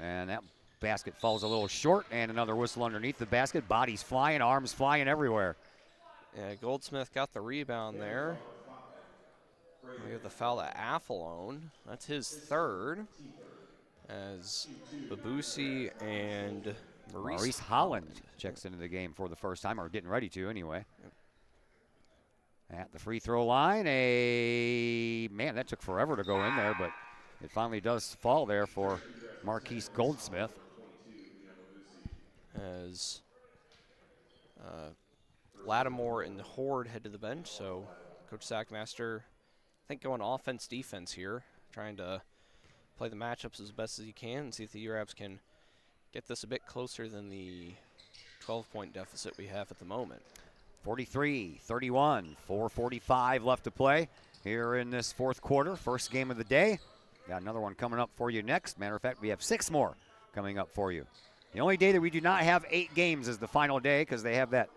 And that basket falls a little short, and another whistle underneath the basket. Bodies flying, arms flying everywhere. Yeah, Goldsmith got the rebound there. We have the foul at Affalone. That's his third. As Babusi and Maurice Holland checks into the game for the first time, or getting ready to anyway. At the free throw line, man, that took forever to go in there, but it finally does fall there for Marquise Goldsmith. As Lattimore and Horde head to the bench, so Coach Sackmaster, I think, going offense-defense here, trying to play the matchups as best as he can and see if the Arabs can get this a bit closer than the 12-point deficit we have at the moment. 43-31, 4:45 left to play here in this fourth quarter. First game of the day. Got another one coming up for you next. Matter of fact, we have 6 more coming up for you. The only day that we do not have 8 games is the final day, because they have that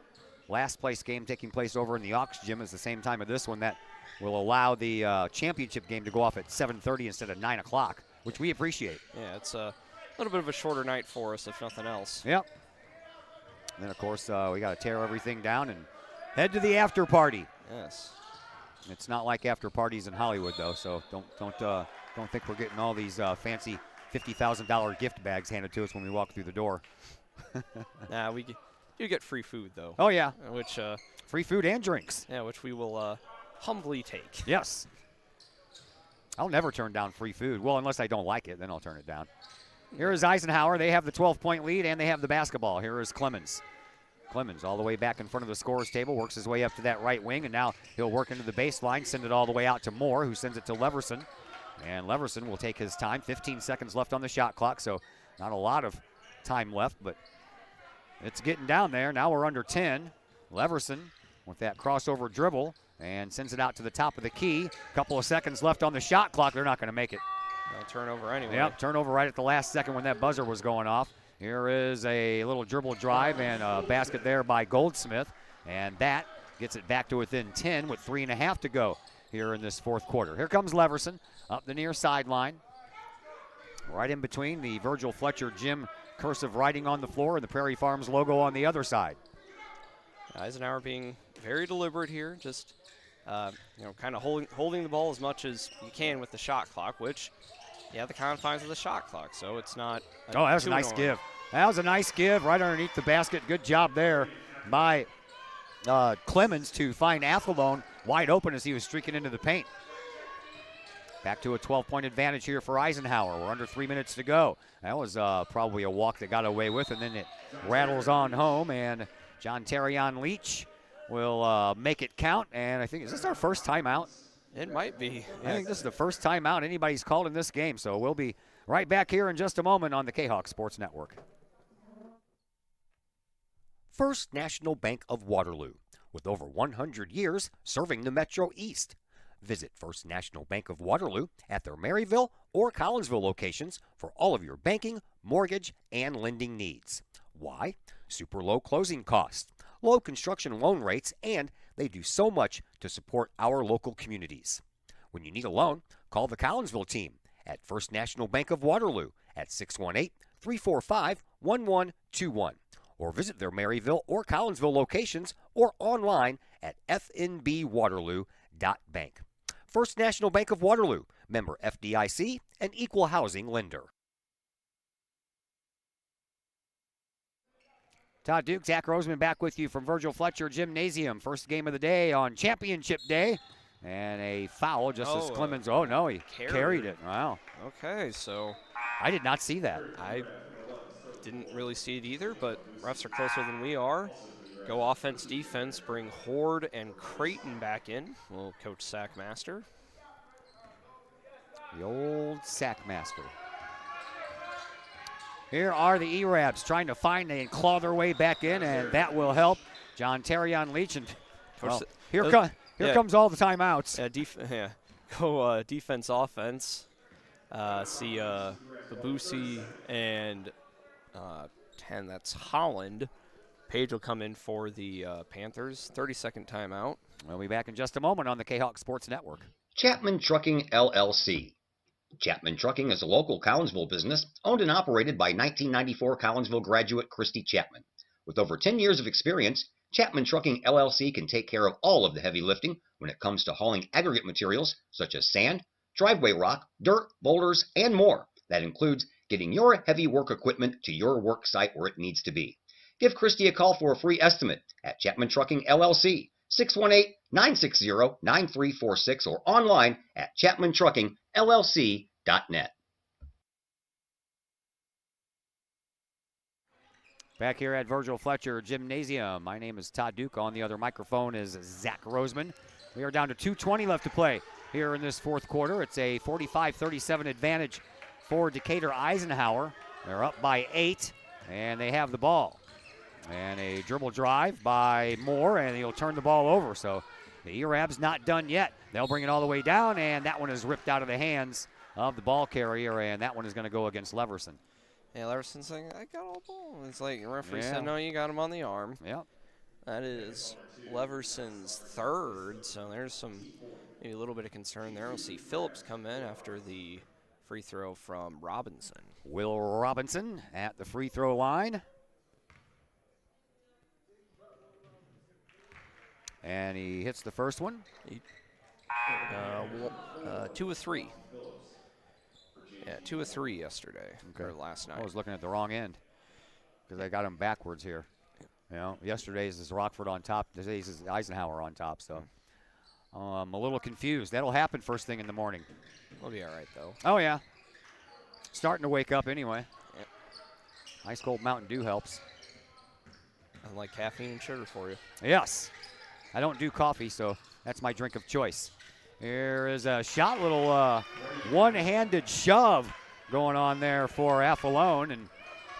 last place game taking place over in the Aux Gym at the same time of this one. That will allow the championship game to go off at 7:30 instead of 9 o'clock, which we appreciate. Yeah, it's a little bit of a shorter night for us, if nothing else. Yep. And then, of course, we got to tear everything down and head to the after party. Yes. It's not like after parties in Hollywood, though, so don't think we're getting all these fancy $50,000 gift bags handed to us when we walk through the door. Nah, we do get free food, though. Oh, yeah. Which free food and drinks. Yeah, which we will humbly take. Yes. I'll never turn down free food. Well, unless I don't like it, then I'll turn it down. Here is Eisenhower. They have the 12-point lead, and they have the basketball. Here is Clemens. Clemens all the way back in front of the scorer's table, works his way up to that right wing, and now he'll work into the baseline, send it all the way out to Moore, who sends it to Leverson. And Leverson will take his time. 15 seconds left on the shot clock, so not a lot of time left, but it's getting down there. Now we're under 10. Leverson with that crossover dribble and sends it out to the top of the key. Couple of seconds left on the shot clock. They're not going to make it. No, turnover anyway. Yep, turnover right at the last second when that buzzer was going off. Here is a little dribble drive and a basket there by Goldsmith, and that gets it back to within 10 with 3.5 to go here in this fourth quarter. Here comes Leverson up the near sideline. Right in between the Virgil Fletcher Gym cursive writing on the floor and the Prairie Farms logo on the other side. Eisenhower being very deliberate here, just kind of holding the ball as much as you can with the shot clock, which, yeah, the confines of the shot clock, so it's not. Oh, that was a nice give. That was a nice give right underneath the basket. Good job there by Clemens to find Athelone wide open as he was streaking into the paint. Back to a 12-point advantage here for Eisenhower. We're under 3 minutes to go. That was probably a walk that got away with, and then it rattles on home, and John Terrion Leach will make it count. And I think, is this our first timeout? It might be. I think this is the first timeout anybody's called in this game, so we'll be right back here in just a moment on the K-Hawk Sports Network. First National Bank of Waterloo, with over 100 years serving the Metro East. Visit First National Bank of Waterloo at their Maryville or Collinsville locations for all of your banking, mortgage, and lending needs. Why? Super low closing costs, low construction loan rates, and they do so much to support our local communities. When you need a loan, call the Collinsville team at First National Bank of Waterloo at 618-345-1121 or visit their Maryville or Collinsville locations or online at fnbwaterloo.bank. First National Bank of Waterloo, member FDIC, and equal housing lender. Todd Duke, Zach Roseman back with you from Virgil Fletcher Gymnasium. First game of the day on championship day. And a foul just as Clemens. Oh, no, he carried it. Wow. Okay, so. I did not see that. I didn't really see it either, but refs are closer than we are. Go offense, defense, bring Horde and Creighton back in. Well, Coach Sackmaster. The old Sackmaster. Here are the E-Rabs trying to find and claw their way back in, and that will help. John Terrion Leach. And, well, here comes all the timeouts. Go defense, offense. See Babusi and 10, that's Holland. Page will come in for the Panthers. 30-second timeout. We'll be back in just a moment on the K-Hawk Sports Network. Chapman Trucking, LLC. Chapman Trucking is a local Collinsville business owned and operated by 1994 Collinsville graduate Christy Chapman. With over 10 years of experience, Chapman Trucking, LLC can take care of all of the heavy lifting when it comes to hauling aggregate materials such as sand, driveway rock, dirt, boulders, and more. That includes getting your heavy work equipment to your work site where it needs to be. Give Christy a call for a free estimate at Chapman Trucking, LLC, 618-960-9346 or online at chapmantruckingllc.net. Back here at Virgil Fletcher Gymnasium, my name is Todd Duke. On the other microphone is Zach Roseman. We are down to 2:20 left to play here in this fourth quarter. It's a 45-37 advantage for Decatur Eisenhower. They're up by 8, and they have the ball. And a dribble drive by Moore, and he'll turn the ball over. So the E-Rab's not done yet. They'll bring it all the way down, and that one is ripped out of the hands of the ball carrier, and that one is going to go against Leverson. Yeah, Leverson's saying, I got all the ball. It's like, the referee said, no, you got him on the arm. Yep. That is Leverson's third, so there's some maybe a little bit of concern there. We'll see Phillips come in after the free throw from Robinson. Will Robinson at the free throw line. And he hits the first one. 2 of 3. Yeah, 2 of 3 yesterday, or last night. I was looking at the wrong end because I got him backwards here. You know, yesterday's is Rockford on top. Today's is Eisenhower on top. So I'm a little confused. That'll happen first thing in the morning. We'll be all right, though. Oh, yeah. Starting to wake up anyway. Yep. Ice cold Mountain Dew helps. Unlike caffeine and sugar for you. Yes. I don't do coffee, so that's my drink of choice. Here is a shot, little one-handed shove going on there for Athlone, and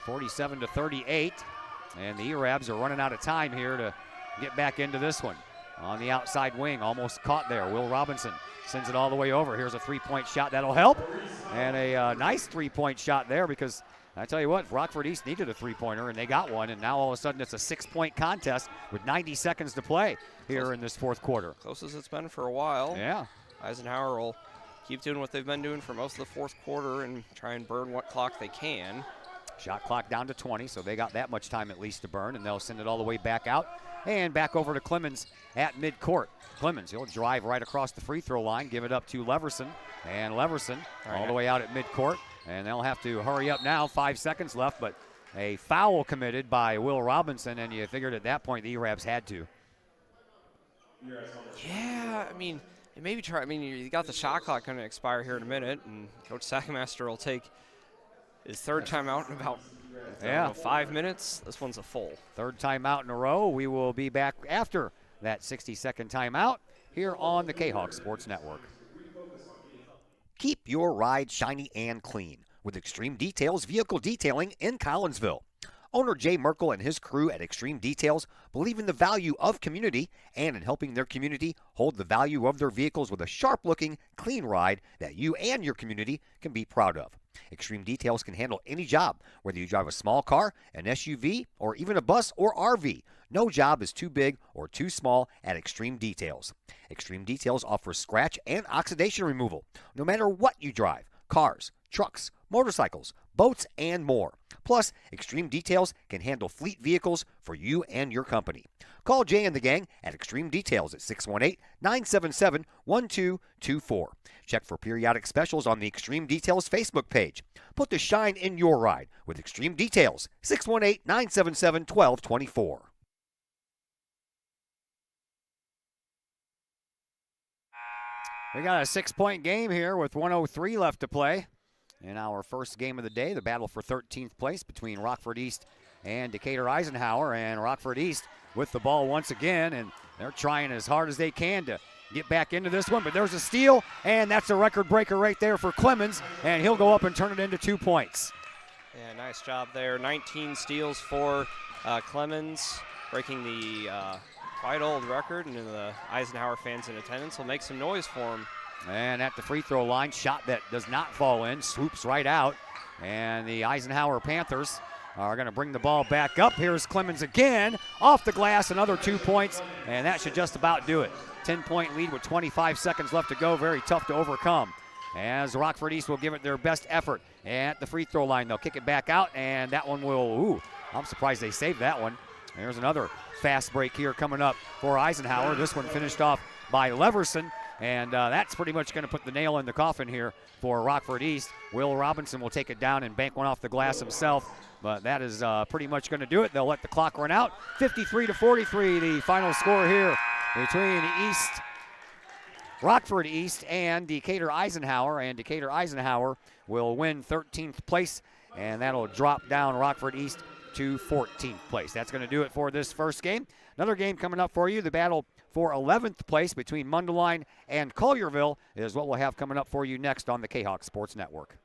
47-38. And the E-Rabs are running out of time here to get back into this one. On the outside wing, almost caught there. Will Robinson sends it all the way over. Here's a three-point shot that'll help. And a nice three-point shot there, because I tell you what, Rockford East needed a three-pointer, and they got one. And now all of a sudden it's a 6-point contest with 90 seconds to play here in this fourth quarter. Close as it's been for a while. Yeah. Eisenhower will keep doing what they've been doing for most of the fourth quarter and try and burn what clock they can. Shot clock down to 20, so they got that much time at least to burn, and they'll send it all the way back out. And back over to Clemens at midcourt. Clemens, he'll drive right across the free throw line, give it up to Leverson. And Leverson all the way out at midcourt. And they'll have to hurry up now, 5 seconds left, but a foul committed by Will Robinson, and you figured at that point the E-Rabs had to. Yeah, I mean, maybe try. I mean, you got the shot clock going to expire here in a minute, and Coach Sackmaster will take his third timeout in about 5 minutes. This one's a full. Third timeout in a row. We will be back after that 60-second timeout here on the K-Hawk Sports Network. Keep your ride shiny and clean with Extreme Details Vehicle Detailing in Collinsville. Owner Jay Merkel and his crew at Extreme Details believe in the value of community and in helping their community hold the value of their vehicles with a sharp-looking, clean ride that you and your community can be proud of. Extreme Details can handle any job, whether you drive a small car, an SUV, or even a bus or RV. No job is too big or too small at Extreme Details. Extreme Details offers scratch and oxidation removal, no matter what you drive: cars, trucks, motorcycles, boats, and more. Plus, Extreme Details can handle fleet vehicles for you and your company. Call Jay and the gang at Extreme Details at 618-977-1224. Check for periodic specials on the Extreme Details Facebook page. Put the shine in your ride with Extreme Details, 618-977-1224. We got a 6-point game here with 1:03 left to play. In our first game of the day, the battle for 13th place between Rockford East and Decatur Eisenhower. And Rockford East with the ball once again, and they're trying as hard as they can to get back into this one. But there's a steal, and that's a record breaker right there for Clemens, and he'll go up and turn it into 2 points. Yeah, nice job there. 19 steals for Clemens, breaking the quite old record, and the Eisenhower fans in attendance will make some noise for him. And at the free throw line, shot that does not fall in, swoops right out. And the Eisenhower Panthers are going to bring the ball back up. Here's Clemens again, off the glass, another 2 points, and that should just about do it. 10-point lead with 25 seconds left to go, very tough to overcome. As Rockford East will give it their best effort at the free throw line. They'll kick it back out, and that one will, I'm surprised they saved that one. There's another fast break here coming up for Eisenhower. This one finished off by Leverson. And that's pretty much going to put the nail in the coffin here for Rockford East. Will Robinson will take it down and bank one off the glass himself. But that is pretty much going to do it. They'll let the clock run out. 53-43, the final score here between Rockford East and Decatur Eisenhower. And Decatur Eisenhower will win 13th place. And that'll drop down Rockford East to 14th place. That's going to do it for this first game. Another game coming up for you, the battle for 11th place between Mundelein and Collierville is what we'll have coming up for you next on the K-Hawk Sports Network.